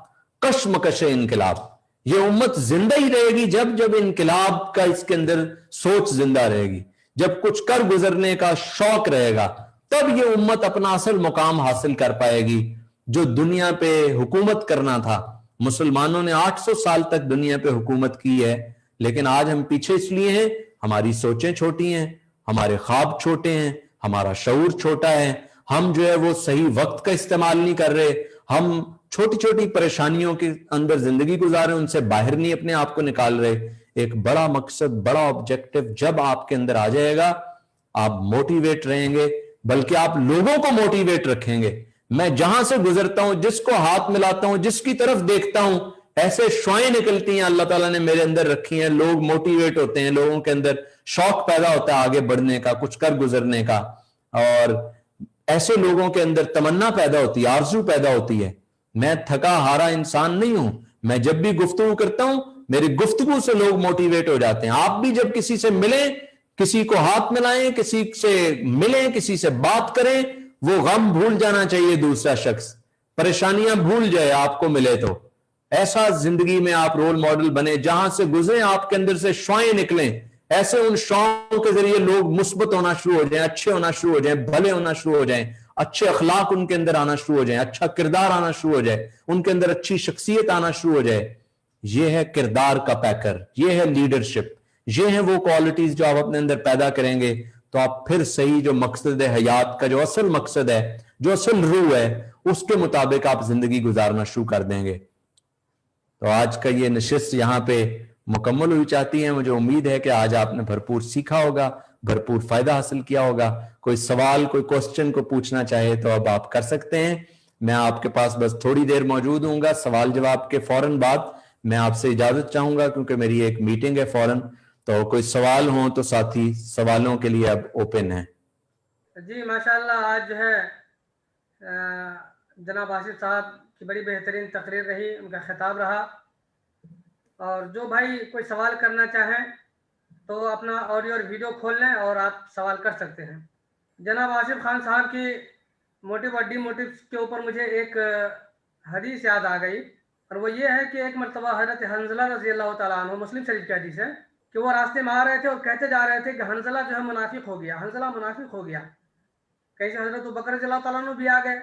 कश्मकश इनकलाब। ये उम्मत जिंदा ही रहेगी जब जब इनकलाब का इसके अंदर सोच जिंदा रहेगी, जब कुछ कर गुजरने का शौक रहेगा, तब ये उम्मत अपना असल मुकाम हासिल कर पाएगी। जो दुनिया पे हुकूमत करना था, मुसलमानों ने 800 साल तक दुनिया पे हुकूमत की है, लेकिन आज हम पीछे इसलिए हैं, हमारी सोचें छोटी हैं, हमारे ख्वाब छोटे हैं, हमारा शऊर छोटा है, हम जो है वो सही वक्त का इस्तेमाल नहीं कर रहे, हम छोटी छोटी परेशानियों के अंदर जिंदगी गुजार रहे, उनसे बाहर नहीं अपने आप को निकाल रहे। एक बड़ा मकसद, बड़ा ऑब्जेक्टिव जब आपके अंदर आ जाएगा, आप मोटिवेट रहेंगे, बल्कि आप लोगों को मोटिवेट रखेंगे। मैं जहां से गुजरता हूं, जिसको हाथ मिलाता हूं, जिसकी तरफ देखता हूं, ऐसे शुआएं निकलती हैं अल्लाह ताला ने मेरे अंदर रखी हैं। लोग मोटिवेट होते हैं, लोगों के अंदर शौक पैदा होता है आगे बढ़ने का, कुछ कर गुजरने का, और ऐसे लोगों के अंदर तमन्ना पैदा होती है, आरज़ू पैदा होती है। मैं थका हारा इंसान नहीं हूं, मैं जब भी गुफ्तगू करता हूं, मेरी गुफ्तगू से लोग मोटिवेट हो जाते हैं। आप भी जब किसी से मिलें, किसी को हाथ मिलाएं, किसी से मिलें, किसी से बात करें, वो गम भूल जाना चाहिए, दूसरा शख्स परेशानियां भूल जाए आपको मिले तो। ऐसा जिंदगी में आप रोल मॉडल बने, जहां से गुजरे आपके अंदर से शुआएं निकलें, ऐसे उन शुआओं के जरिए लोग मुस्बत होना शुरू हो जाएं, अच्छे होना शुरू हो जाएं, भले होना शुरू हो जाएं, अच्छे अखलाक उनके अंदर आना शुरू हो जाए, अच्छा किरदार आना शुरू हो जाए, उनके अंदर अच्छी शख्सियत आना शुरू हो जाए। यह है किरदार का पैकर, यह है लीडरशिप, یہ ہیں وہ کوالٹیز جو آپ اپنے اندر پیدا کریں گے تو آپ پھر صحیح جو مقصد حیات کا جو اصل مقصد ہے, جو اصل روح ہے, اس کے مطابق آپ زندگی گزارنا شروع کر دیں گے. تو آج کا یہ نشست یہاں پہ مکمل ہوئی چاہتی ہے. مجھے امید ہے کہ آج آپ نے بھرپور سیکھا ہوگا, بھرپور فائدہ حاصل کیا ہوگا. کوئی سوال, کوئی کوسچن کو پوچھنا چاہے تو اب آپ کر سکتے ہیں. میں آپ کے پاس بس تھوڑی دیر موجود ہوں گا. سوال جواب کے فوراً بعد میں آپ سے اجازت چاہوں گا کیونکہ میری ایک میٹنگ ہے فوراً. تو کوئی سوال ہوں تو ساتھی سوالوں کے لیے اب اوپن ہے. جی ماشاءاللہ, آج جو ہے جناب آصف صاحب کی بڑی بہترین تقریر رہی, ان کا خطاب رہا. اور جو بھائی کوئی سوال کرنا چاہیں تو اپنا آڈیو اور ویڈیو کھول لیں اور آپ سوال کر سکتے ہیں. جناب آصف خان صاحب کی موٹیو اور ڈی موٹیو کے اوپر مجھے ایک حدیث یاد آ گئی, اور وہ یہ ہے کہ ایک مرتبہ حضرت حنظلہ رضی اللہ تعالیٰ عنہ, مسلم شریف کی حدیث ہے, کہ وہ راستے میں آ رہے تھے اور کہتے جا رہے تھے کہ حنظلہ جو ہے منافق ہو گیا, حنظلہ منافق ہو گیا. کیسے حضرت بکر رضی اللہ تعالیٰ عنہ بھی آ گئے,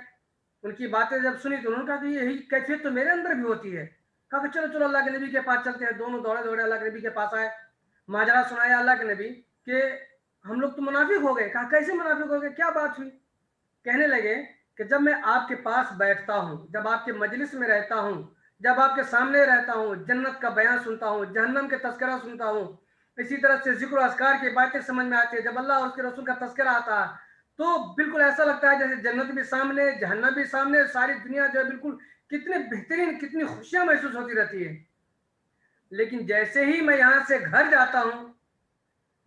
ان کی باتیں جب سنی تو انہوں نے کہا کہ یہی کیفیت تو میرے اندر بھی ہوتی ہے. کہا کہ چلو چلو اللہ کے نبی کے پاس چلتے ہیں. دونوں دوڑے دوڑے اللہ کے نبی کے پاس آئے, ماجرا سنایا اللہ کے نبی کہ ہم لوگ تو منافق ہو گئے. کہا کیسے منافق ہو گئے, کیا بات ہوئی؟ کہنے لگے کہ جب میں آپ کے پاس بیٹھتا ہوں, جب آپ کے مجلس میں رہتا ہوں, جب آپ کے سامنے رہتا ہوں, جنت کا بیان سنتا ہوں, جہنم کے تذکرہ سنتا ہوں, اسی طرح سے ذکر و اذکار کی باتیں سمجھ میں آتی ہے, جب اللہ اور اس کے رسول کا تذکرہ آتا ہے تو بالکل ایسا لگتا ہے جیسے جنت بھی سامنے, جہنم بھی سامنے, ساری دنیا جو ہے بالکل کتنے بہترین, کتنی خوشیاں محسوس ہوتی رہتی ہے. لیکن جیسے ہی میں یہاں سے گھر جاتا ہوں,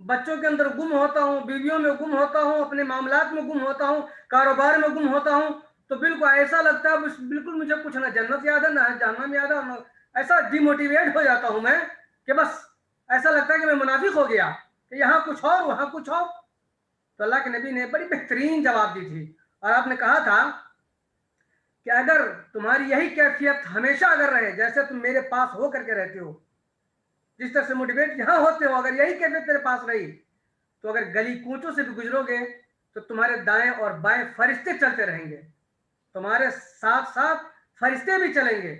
بچوں کے اندر گم ہوتا ہوں, بیویوں میں گم ہوتا ہوں, اپنے معاملات میں گم ہوتا ہوں, کاروبار میں گم ہوتا ہوں, تو بالکل ایسا لگتا ہے بالکل مجھے کچھ نہ جنت یاد ہے نہ جہنم یاد ہے. ایسا ڈی موٹیویٹ ہو جاتا ہوں میں کہ بس ایسا لگتا ہے کہ میں منافق ہو گیا, کہ یہاں کچھ اور وہاں کچھ اور. تو اللہ کے نبی نے بڑی بہترین جواب دی تھی, اور آپ نے کہا تھا کہ اگر تمہاری یہی کیفیت ہمیشہ اگر رہے, جیسے تم میرے پاس ہو کر کے رہتے ہو, جس طرح سے موٹیویٹ یہاں ہوتے ہو, اگر یہی کیفیت تیرے پاس رہی تو اگر گلی کوچوں سے بھی گزرو گے تو تمہارے دائیں اور بائیں فرشتے چلتے رہیں گے, تمہارے ساتھ ساتھ فرشتے بھی چلیں گے.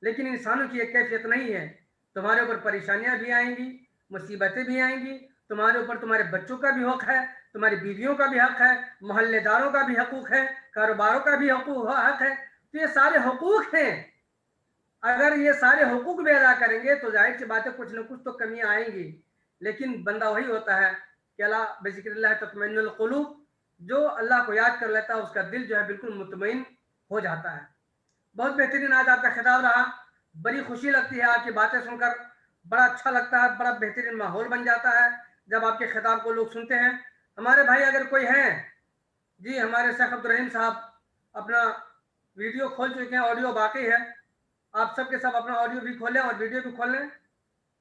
لیکن انسانوں کی یہ کیفیت نہیں ہے. تمہارے اوپر پریشانیاں بھی آئیں گی, مصیبتیں بھی آئیں گی, تمہارے اوپر تمہارے بچوں کا بھی حق ہے, تمہاری بیویوں کا بھی حق ہے, محلے داروں کا بھی حقوق ہے, کاروباروں کا بھی حق ہے. تو یہ سارے حقوق ہیں. اگر یہ سارے حقوق بھی ادا کریں گے تو ظاہر سی بات ہے کچھ نہ کچھ تو کمیاں آئیں گی. لیکن بندہ وہی ہوتا ہے کہ اللہ بذکر اللہ تطمئن القلوب, جو اللہ کو یاد کر لیتا ہے اس کا دل جو ہے بالکل مطمئن ہو جاتا ہے. بہت بہترین آج آپ کا خطاب رہا, بڑی خوشی لگتی ہے آپ کی باتیں سن کر, بڑا اچھا لگتا ہے, بڑا بہترین ماحول بن جاتا ہے جب آپ کے خطاب کو لوگ سنتے ہیں. ہمارے بھائی اگر کوئی ہیں, جی ہمارے شیخ عبدالرحیم صاحب اپنا ویڈیو کھول چکے ہیں, آڈیو باقی ہے, آپ سب کے سب اپنا آڈیو بھی کھولیں اور ویڈیو بھی کھول لیں.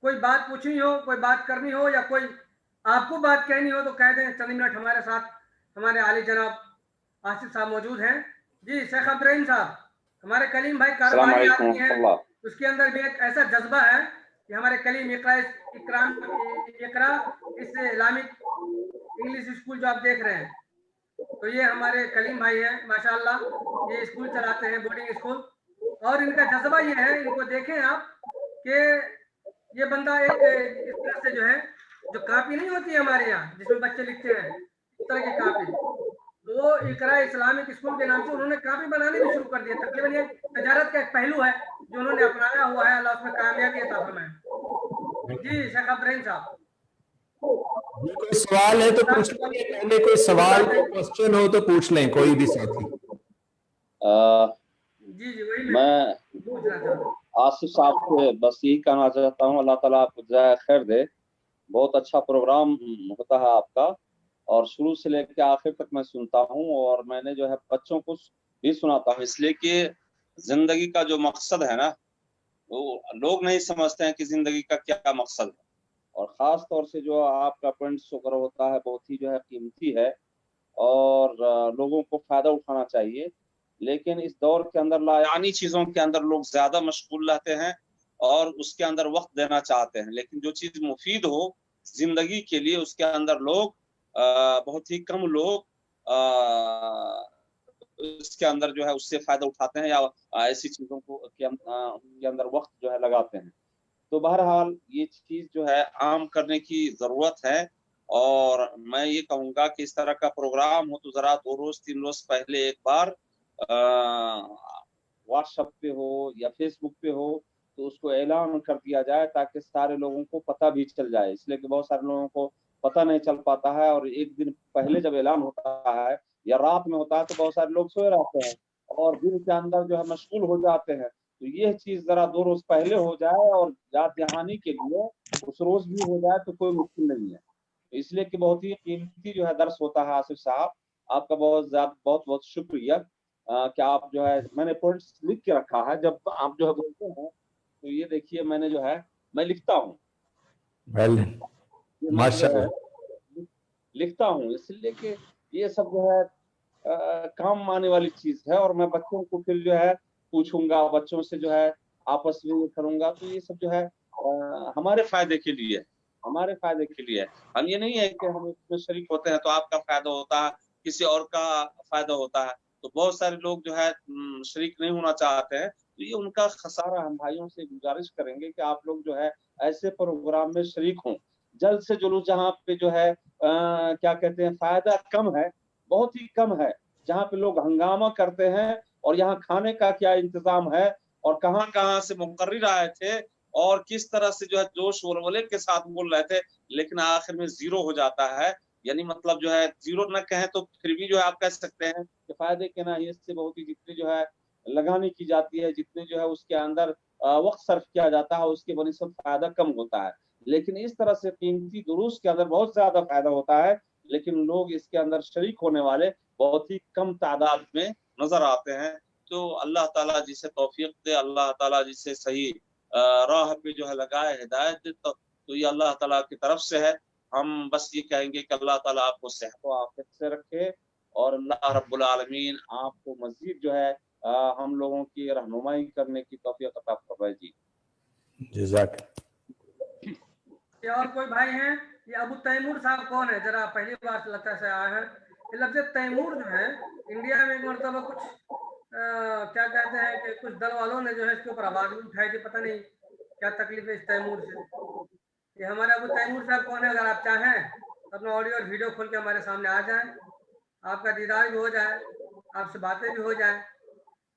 کوئی بات پوچھنی ہو, کوئی بات کرنی ہو, یا کوئی آپ کو بات کہنی ہو تو کہہ دیں. چند منٹ ہمارے ساتھ ہمارے عالی جناب آصف صاحب موجود ہیں. جی شیخ عبدالرحیم صاحب, ہمارے کلیم بھائی کاروباری آدمی ہیں, اس کے اندر بھی ایک ایسا جذبہ ہے کہ ہمارے کلیم اقرا اسلامک انگلش اسکول جو آپ دیکھ رہے ہیں, تو یہ ہمارے کلیم بھائی ہیں ماشاءاللہ, یہ اسکول چلاتے ہیں, بورڈنگ اسکول. اور ان کا جذبہ یہ ہے, ان کو دیکھیں آپ کہ یہ بندہ ایک اس طرح سے جو ہے, جو کاپی نہیں ہوتی ہے ہمارے یہاں جس میں بچے لکھتے ہیں, اس طرح کی کاپی, وہ اقرا اسلامک اسکول کے نام سے انہوں نے کاپی بنانی بھی شروع کر دیا. تقریباً یہ تجارت کا ایک پہلو ہے جو انہوں نے اپنایا ہوا ہے, اللہ اس میں کامیابی عطا فرمائے. جی شیخ عبدالرحیم صاحب, کوئی سوال ہے تو پوچھ لیں, پہلے کوئی سوال کوئی کوسچن ہو تو پوچھ لیں کوئی بھی ساتھی. جی جی وہی میں پوچھنا چاہ رہا ہوں. آصف صاحب سے بس یہی کہنا چاہتا ہوں, اللہ تعالیٰ آپ کو جزائے خیر دے. بہت اچھا پروگرام ہوتا ہے آپ کا, اور شروع سے لے کے آخر تک میں سنتا ہوں, اور میں نے جو ہے بچوں کو بھی سناتا ہوں, اس لیے کہ زندگی کا جو مقصد ہے نا, وہ لوگ نہیں سمجھتے ہیں کہ زندگی کا کیا مقصد ہے. اور خاص طور سے جو آپ کا پوائنٹس وغیرہ ہوتا ہے بہت ہی جو ہے قیمتی ہے, اور لوگوں کو فائدہ اٹھانا چاہیے. لیکن اس دور کے اندر لایعنی چیزوں کے اندر لوگ زیادہ مشغول رہتے ہیں اور اس کے اندر وقت دینا چاہتے ہیں, لیکن جو چیز مفید ہو زندگی کے لیے اس کے اندر لوگ بہت ہی کم لوگ اس کے اندر جو ہے اس سے فائدہ اٹھاتے ہیں, یا ایسی چیزوں کو کے اندر وقت جو ہے لگاتے ہیں. तो बहरहाल ये चीज जो है आम करने की जरूरत है। और मैं ये कहूँगा कि इस तरह का प्रोग्राम हो तो जरा 2 रोज 3 रोज पहले एक बार व्हाट्सएप पे हो या फेसबुक पे हो तो उसको ऐलान कर दिया जाए ताकि सारे लोगों को पता भी चल जाए, इसलिए कि बहुत सारे लोगों को पता नहीं चल पाता है और एक दिन पहले जब ऐलान होता है या रात में होता है तो बहुत सारे लोग सोए रहते हैं और दिन के अंदर जो है मशगूल हो जाते हैं। तो ये चीज जरा 2 रोज पहले हो जाए और याद दहानी के लिए उस रोज भी हो जाए तो कोई मुश्किल नहीं है। इसलिए कि बहुत ही कीमती जो है दर्स होता है आसिफ साहब, आपका बहुत बहुत शुक्रिया कि आप जो है, मैंने पॉइंट्स लिख के रखा है, जब आप जो है बोलते हैं तो ये देखिए मैंने जो है मैं लिखता हूँ, लिखता हूँ इसलिए कि ये सब जो है काम आने वाली चीज है और मैं बच्चों को फिर जो है पूछूंगा, बच्चों से जो है आपस में ये करूंगा, तो ये सब जो है हमारे फायदे के लिए, हमारे फायदे के लिए। हम ये नहीं है कि हम इसमें शरीक होते हैं तो आपका फायदा होता है, किसी और का फायदा होता है, तो बहुत सारे लोग जो है शरीक नहीं होना चाहते हैं, तो ये उनका खसारा। हम भाइयों से गुजारिश करेंगे कि आप लोग जो है ऐसे प्रोग्राम में शरीक हों जल्द से जल्द, जहाँ पे जो है क्या कहते हैं फायदा कम है, बहुत ही कम है, जहाँ पे लोग हंगामा करते हैं और यहाँ खाने का क्या इंतजाम है और कहाँ कहाँ से मुकर्रिर आए थे और किस तरह से जो है जोश वल्वले के साथ बोल रहे थे, लेकिन आखिर में जीरो हो जाता है। यानी मतलब जो है जीरो न कहें तो फिर भी जो है आप कह सकते हैं कि फायदे के ना से बहुत ही जितनी जो है लगानी की जाती है, जितने जो है उसके अंदर वक्त सर्फ किया जाता है उसके बनिस्बत फायदा कम होता है। लेकिन इस तरह से कीमती दुरूस के अंदर बहुत ज्यादा फायदा होता है, लेकिन लोग इसके अंदर शरीक होने वाले बहुत ही कम तादाद में नजर आते हैं। तो अल्लाह ताला जिसे तौफीक दे, अल्लाह ताला जिसे सही राह पे जो है लगाए, हिदायत दे, तो ये अल्लाह ताला की तरफ से है। हम बस ये कहेंगे कि अल्लाह ताला आपको सेहत व आफियत से रखे और अल्लाह रब्बुल आलमीन आपको मजीद जो है हम लोगों की रहनुमाई करने की तौफीक अता फरमाए जी। जज़ाक। और कोई भाई हैं? ये अबू तैमूर साहब कौन है? जरा पहली बार लगता है आए हैं। ये लफ्ज़ तैमूर जो है इंडिया में एक मरतबा कुछ क्या कहते हैं कि कुछ दल वालों ने जो है इसके ऊपर आवाज भी उठाई थी, पता नहीं क्या तकलीफ है इस तैमूर से। ये हमारे अबू तैमूर साहब कौन है? अगर आप चाहें तो अपना ऑडियो और वीडियो खोल के हमारे सामने आ जाएं, आपका दीदार भी हो जाए, आपसे बातें भी हो जाए,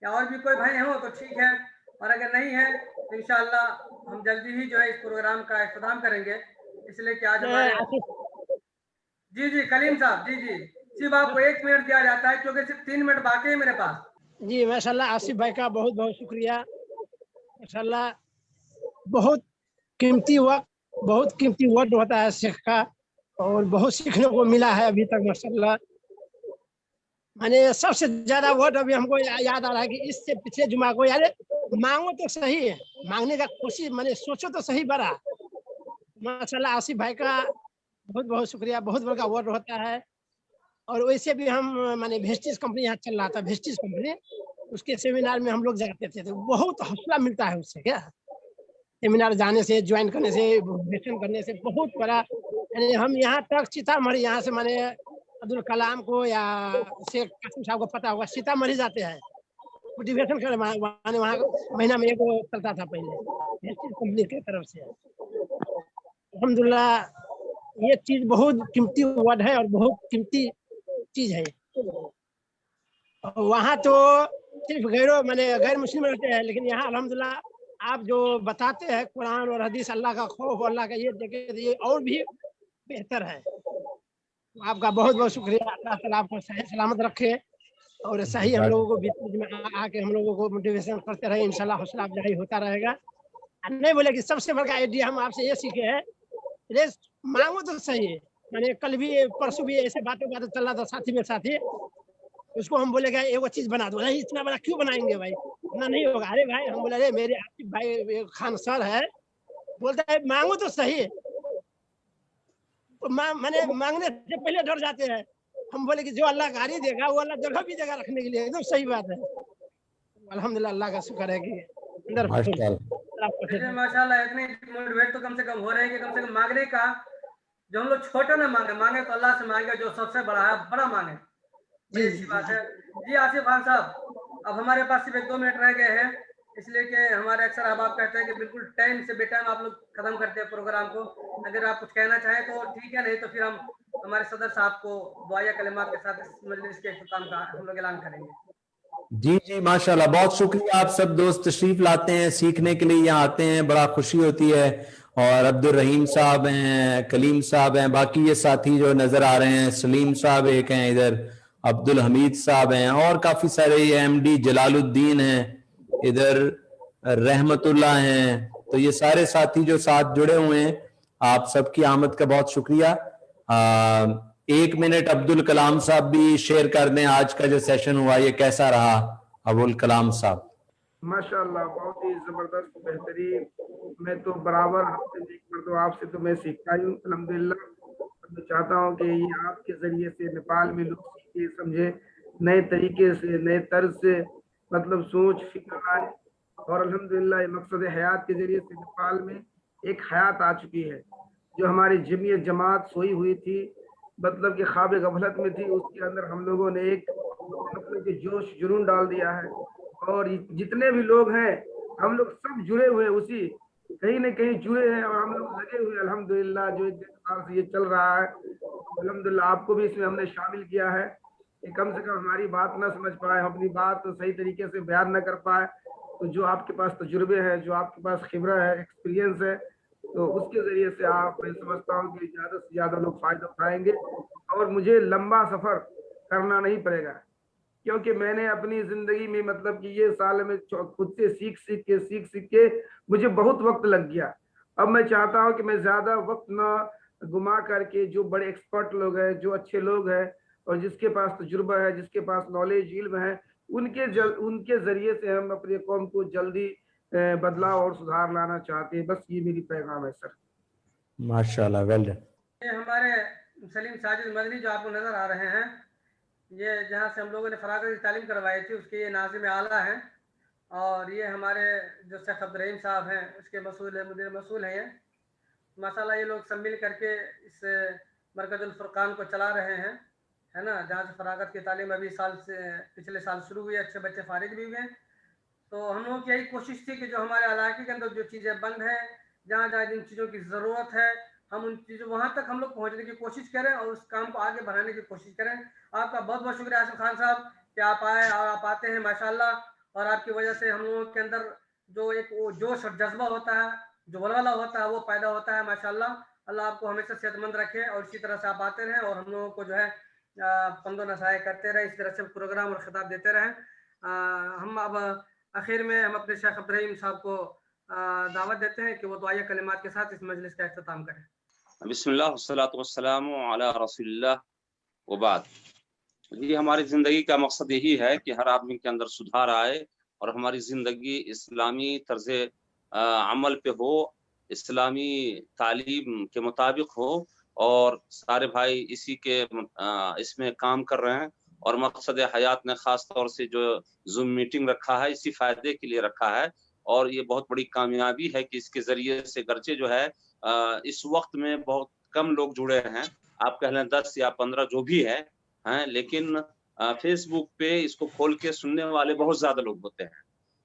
या और भी कोई भाई हो तो ठीक है, और अगर नहीं है तो इंशाअल्लाह हम जल्दी ही जो है इस प्रोग्राम का इख्तिताम करेंगे। इसलिए कि आज हमारे जी कलीम साहब जी सिर्फ आपको 1 मिनट दिया जाता है क्योंकि सिर्फ 3 मिनट बाकी है मेरे पास। जी माशाल्लाह, आसिफ भाई का बहुत बहुत शुक्रिया। माशाल्लाह बहुत कीमती वक्त, बहुत कीमती वर्ड होता है शेख का, और बहुत सीखने को मिला है अभी तक माशाल्लाह। माने सबसे ज्यादा वर्ड अभी हमको याद आ रहा है कि इससे पिछले जुमा को यार मांगो तो सही है, मांगने का कोशिश माने सोचो तो सही बड़ा। माशाल्लाह आसिफ भाई का बहुत बहुत शुक्रिया। बहुत बड़ा वर्ड होता है। और वैसे भी हम माने वेस्टिज कंपनी यहाँ चल रहा था, वेस्टिज कंपनी, उसके सेमिनार में हम लोग जाते थे तो बहुत हौसला मिलता है उससे। क्या सेमिनार जाने से, ज्वाइन करने से, वेस्टर्न करने से बहुत बड़ा। यानी हम यहाँ तक सीतामढ़ी, यहाँ से माने अब्दुल कलाम को या शेख कासिम साहब को पता होगा, सीतामढ़ी जाते हैं मोटिवेशन कर, वहाँ महीना में एक चलता था पहले वेस्टिज कंपनी की तरफ से। अल्हम्दुलिल्लाह ये चीज बहुत कीमती वर्ड है और बहुत कीमती चीज है। वहाँ तो सिर्फ गैर मुस्लिम रहते हैं, लेकिन यहाँ अल्हम्दुलिल्लाह आप जो बताते हैं कुरान और हदीस, अल्लाह का खौफ, अल्लाह का ये देखे तो ये और भी बेहतर है। तो आपका बहुत बहुत शुक्रिया। अल्लाह ताला आपको सही सलामत रखे और सही हम लोगों को बीच में आके हम लोगों को मोटिवेशन करते रहे। इंशाल्लाह हौसला अफजाई होता रहेगा। नहीं बोले कि सबसे बड़ा आइडिया हम आपसे ये सीखे है, रेस मांगो तो सही है। मैंने कल भी परसों भी ऐसे बातें चल रहा था साथी में साथी, उसको हम बोले गए वो चीज बना दो। नहीं इतना बड़ा क्यों बनाएंगे भाई, इतना नहीं होगा। अरे भाई हम बोले अरे मेरे आसिफ भाई खान सर है, बोलता है मांगो तो सही। मैंने मांगने से पहले डर जाते हैं। हम बोले कि जो अल्लाह गाड़ी देगा वो अल्लाह जगह भी जगह रखने के लिए, एकदम सही बात है। अल्हम्दुलिल्लाह अल्लाह का शुक्र है कि अंदर माशाल्लाह इतनी मोटिवेट तो कम से कम हो रहे हैं कि कम से कम मांगने का जो हम लोग छोटा ना मांगे तो अल्लाह से मांगे जो सबसे बड़ा है, बड़ा मांगे। बड़ी अच्छी बात है। जी आसिफ खान साहब, अब हमारे पास सिर्फ 1-2 मिनट रह गए हैं। इसलिए कि हमारे अक्सर अहबाब कहते हैं कि बिल्कुल टाइम से बेटाइम आप लोग खत्म करते हैं प्रोग्राम को। अगर आप कुछ कहना चाहें तो ठीक है, नहीं तो फिर हम हमारे सदर साहब को दुआया कलिमात के साथ इस मजलिस के इख्तिताम का हम लोग ऐलान करेंगे। जी जी माशाल्लाह, बहुत शुक्रिया। आप सब दोस्त तशरीफ लाते हैं, सीखने के लिए यहाँ आते हैं, बड़ा खुशी होती है। और अब्दुल रहीम साहब हैं, कलीम साहब हैं, बाकी ये साथी जो नजर आ रहे हैं, सलीम साहब एक हैं इधर, अब्दुल हमीद साहब हैं, और काफी सारे एमडी जलालुद्दीन हैं इधर, रहमतुल्लाह हैं। तो ये सारे साथी जो साथ जुड़े हुए हैं, आप सबकी आमद का बहुत शुक्रिया। 1 मिनट अब्दुल कलाम साहब भी शेयर कर दें आज का जो सेशन हुआ ये कैसा रहा। अबुल कलाम साहब। माशाल्लाह, बहुत ही जबरदस्त, बेहतरीन। मैं तो बराबर हफ्ते में एक मरतबा आपसे तो मैं सीखता ही हूँ अल्हम्दुलिल्लाह। मैं चाहता हूँ कि ये आपके जरिए से नेपाल में लोग सीखे, समझे, नए तरीके से, नए तर्ज से मतलब सोच फिक्र आए। और अल्हम्दुलिल्लाह मकसद हयात के जरिए से नेपाल में एक हयात आ चुकी है। जो हमारी जमीयत जमात सोई हुई थी, मतलब कि ख्वाब गफलत में थी, उसके अंदर हम लोगों ने एक मतलब कि जोश जुनून डाल दिया है। और जितने भी लोग हैं हम लोग सब जुड़े हुए उसी कहीं न कहीं जुड़े हैं और हम लोग लगे हुए अल्हम्दुलिल्लाह। जो 1 साल से ये चल रहा है, अल्हम्दुलिल्लाह आपको भी इसमें हमने शामिल किया है कि कम से कम हमारी बात ना समझ पाए, हम अपनी बात तो सही तरीके से बयान न कर पाए, तो जो आपके पास तजुर्बे हैं, जो आपके पास खिबरा है, एक्सपीरियंस है, तो उसके जरिए से आप, मैं समझता हूँ कि ज़्यादा से ज़्यादा लोग फ़ायदा उठाएंगे और मुझे लंबा सफ़र करना नहीं पड़ेगा। क्योंकि मैंने अपनी ज़िंदगी में मतलब कि ये साल में खुद से सीख के मुझे बहुत वक्त लग गया। अब मैं चाहता हूँ कि मैं ज़्यादा वक्त ना घुमा करके जो बड़े एक्सपर्ट लोग हैं, जो अच्छे लोग हैं और जिसके पास तजुर्बा है, जिसके पास नॉलेज इल्म है, उनके ज़रिए से हम अपने कौम को जल्दी बदलाव और सुधार लाना चाहते हैं। बस ये मेरी पैगाम है सर। माशाल्लाह, वेल डन। ये हमारे सलीम साजिद मदनी जो आपको नजर आ रहे हैं, ये जहाँ से हम लोगों ने फरागत की तालीम करवाई थी उसके ये नाज़िम आला हैं। और ये हमारे जो शेख अब्दुल रहीम साहब हैं उसके मुदीर मसूल हैं। ये माशाल्लाह ये लोग सब मिल करके इस मरकज़ुल फुरक़ान को चला रहे हैं, है ना, जहाँ से फरागत की तालीम अभी पिछले साल शुरू हुई है, अच्छे बच्चे फारिग भी हुए। तो हम लोगों की यही कोशिश थी कि जो हमारे इलाके के अंदर जो चीज़ें बंद हैं, जहाँ जहाँ जिन चीज़ों की ज़रूरत है, हम उन चीज़ों वहाँ तक हम लोग पहुँचने की कोशिश करें और उस काम को आगे बढ़ाने की कोशिश करें। आपका बहुत बहुत शुक्रिया आसिफ खान साहब कि आप आए और आप आते हैं माशाल्लाह, और आपकी वजह से हम लोगों के अंदर जो एक वो जोश और जज्बा होता है, जो वलवला होता है, वो पैदा होता है माशाल्लाह। अल्लाह आपको हमेशा सेहतमंद रखे और इसी तरह से आप आते रहें और हम लोगों को जो है फंदो नसाए करते रहें, इस तरह से प्रोग्राम और खिताब देते रहें। हम अब आखिर में हम अपने शेख अब्दुल रहीम साहब को दावत देते हैं कि वो दुआया कलिमात के साथ इस मजलिस का इख्तिताम करें। बिस्मिल्लाह वस्सलातु वस्सलामु अला रसूलिल्लाह व बाद। ये हमारी ज़िंदगी का मकसद यही है कि हर आदमी के अंदर सुधार आए और हमारी ज़िंदगी इस्लामी तर्ज़ अमल पे हो, इस्लामी तालीम के मुताबिक हो, और सारे भाई इसी के इसमें काम कर रहे हैं। और मकसद हयात ने ख़ास तौर से जो ज़ूम मीटिंग रखा है इसी फ़ायदे के लिए रखा है, और ये बहुत बड़ी कामयाबी है कि इसके ज़रिए से गर्चे जो है इस वक्त में बहुत कम लोग जुड़े हैं, आप कह लें 10 या 15 जो भी है, लेकिन फेसबुक पे इसको खोल के सुनने वाले बहुत ज्यादा लोग होते हैं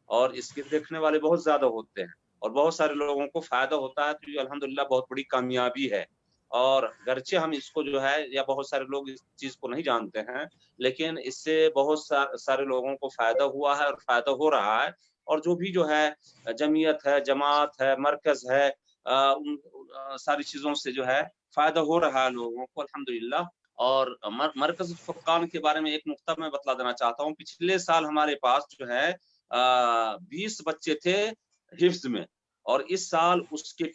और इसके देखने वाले बहुत ज्यादा होते हैं और बहुत सारे लोगों को फायदा होता है। तो ये अल्हम्दुलिल्लाह बहुत बड़ी कामयाबी है। और गर्चे हम इसको जो है, या बहुत सारे लोग इस चीज को नहीं जानते हैं, लेकिन इससे बहुत सारे लोगों को फायदा हुआ है और फायदा हो रहा है। और जो भी जो है जमीयत है, जमात है, मरकज है, उन सारी चीजों से जो है फायदा हो रहा है लोगों को अल्हम्दुलिल्लाह। और मरकज़ फुरक़ान के बारे में एक नुक्ता मैं बतला देना चाहता हूँ। पिछले साल हमारे पास जो है 20 बच्चे थे हिफ्ज़ में, और इस साल उसके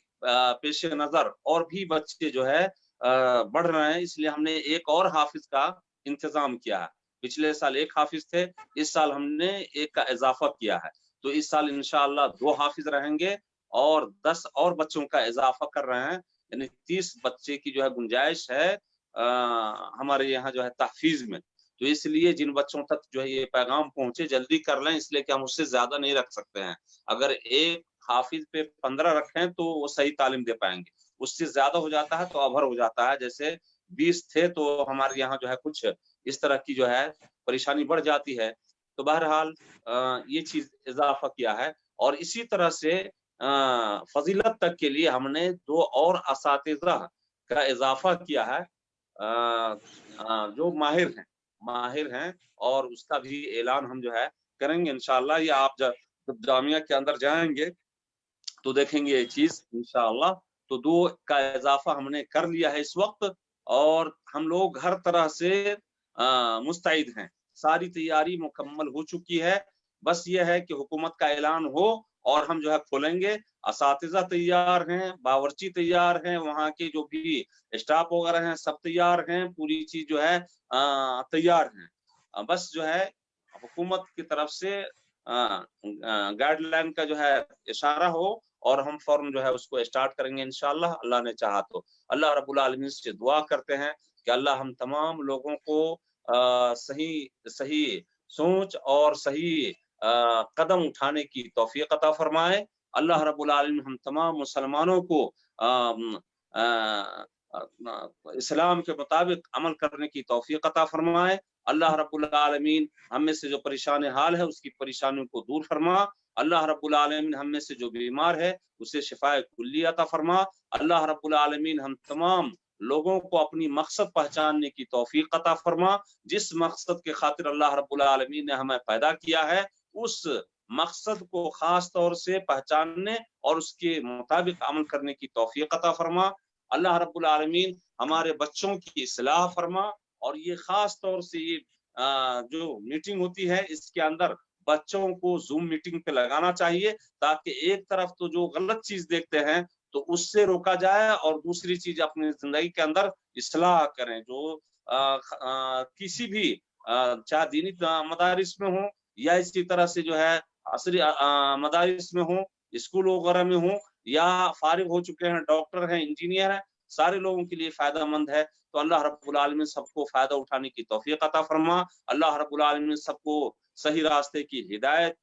पेश नज़र और भी बच्चे जो है बढ़ रहे हैं, इसलिए हमने एक और हाफिज का इंतजाम किया है। पिछले साल 1 हाफिज थे, इस साल हमने 1 का इजाफा किया है। तो इस साल इंशाअल्लाह 2 हाफिज रहेंगे और 10 और बच्चों का इजाफा कर रहे हैं, यानी 30 बच्चे की जो है गुंजाइश है हमारे यहाँ जो है तहफीज में। तो इसलिए जिन बच्चों तक जो है ये पैगाम पहुंचे जल्दी कर लें, इसलिए कि हम उससे ज्यादा नहीं रख सकते हैं। अगर एक हाफिज पे 15 रखें तो वो सही तालीम दे पाएंगे, उससे ज्यादा हो जाता है तो अभर हो जाता है। जैसे 20 थे तो हमारे यहाँ जो है कुछ इस तरह की जो है परेशानी बढ़ जाती है। तो बहरहाल ये चीज इजाफा किया है। اور اسی طرح سے فضیلت تک کے لیے ہم نے 2 اور اساتذہ کا اضافہ کیا ہے جو ماہر ہیں اور اس کا بھی اعلان ہم جو ہے کریں گے انشاءاللہ. یہ آپ جب جامعہ کے اندر جائیں گے تو دیکھیں گے یہ چیز انشاءاللہ. تو 2 کا اضافہ ہم نے کر لیا ہے اس وقت اور ہم لوگ ہر طرح سے مستعد ہیں. ساری تیاری مکمل ہو چکی ہے. بس یہ ہے کہ حکومت کا اعلان ہو اور ہم جو ہے کھولیں گے. اساتذہ تیار ہیں, باورچی تیار ہیں, وہاں کے جو بھی اسٹاف وغیرہ ہیں سب تیار ہیں, پوری چیز جو ہے تیار ہیں. بس جو ہے حکومت کی طرف سے گائیڈ لائن کا جو ہے اشارہ ہو اور ہم فوراً جو ہے اس کو اسٹارٹ کریں گے انشاءاللہ, اللہ نے چاہا تو. اللہ رب العالمین سے دعا کرتے ہیں کہ اللہ ہم تمام لوگوں کو صحیح سوچ اور صحیح قدم اٹھانے کی توفیق عطا فرمائے. اللہ رب العالمین ہم تمام مسلمانوں کو اسلام کے مطابق عمل کرنے کی توفیق عطا فرمائے. اللہ رب العالمین ہم میں سے جو پریشان حال ہے اس کی پریشانیوں کو دور فرما. اللہ رب العالمین ہم میں سے جو بیمار ہے اسے شفاء کلی عطا فرما. اللہ رب العالمین ہم تمام لوگوں کو اپنی مقصد پہچاننے کی توفیق عطا فرما. جس مقصد کے خاطر اللہ رب العالمین نے ہمیں پیدا کیا ہے اس مقصد کو خاص طور سے پہچاننے اور اس کے مطابق عمل کرنے کی توفیق عطا فرما. اللہ رب العالمین ہمارے بچوں کی اصلاح فرما. اور یہ خاص طور سے یہ جو میٹنگ ہوتی ہے اس کے اندر بچوں کو زوم میٹنگ پہ لگانا چاہیے تاکہ ایک طرف تو جو غلط چیز دیکھتے ہیں تو اس سے روکا جائے اور دوسری چیز اپنی زندگی کے اندر اصلاح کریں. جو کسی بھی چاہے دینی مدارس میں ہوں یا اسی طرح سے جو ہے عصری مدارس میں ہوں, اسکول وغیرہ میں ہوں, یا فارغ ہو چکے ہیں ڈاکٹر ہیں انجینئر ہیں, سارے لوگوں کے لیے فائدہ مند ہے. تو اللہ رب العالمین سب کو فائدہ اٹھانے کی توفیق عطا فرما. اللہ رب العالمین سب کو صحیح راستے کی ہدایت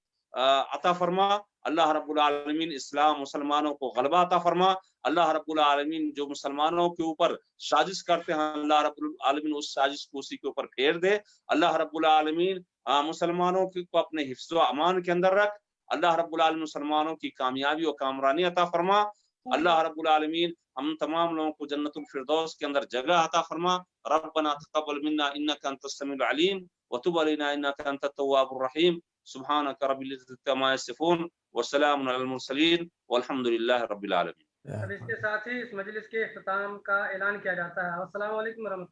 عطا فرما. اللہ رب العالمین اسلام مسلمانوں کو غلبہ عطا فرما. اللہ رب العالمین جو مسلمانوں کے اوپر سازش کرتے ہیں اللہ رب العالمین اس سازش کو اسی کے اوپر پھیر دے. اللہ رب العالمین مسلمانوں کو اپنے حفظ و امان کے اندر رکھ. اللہ رب العالمین مسلمانوں کی کامیابی و کامرانی عطا فرما. اللہ رب العالمین ہم تمام لوگوں کو جنت الفردوس کے اندر جگہ عطا فرما. ربنا تقبل منا انك انت السميع العليم وتب علينا انك انت التواب الرحيم. سبحانك رب العزة عما يصفون وسلام على المرسلين والحمد لله رب العالمين. اب اس کے ساتھ ہی اس مجلس کے اختتام کا اعلان کیا جاتا ہے. السلام علیکم ورحمۃ اللہ.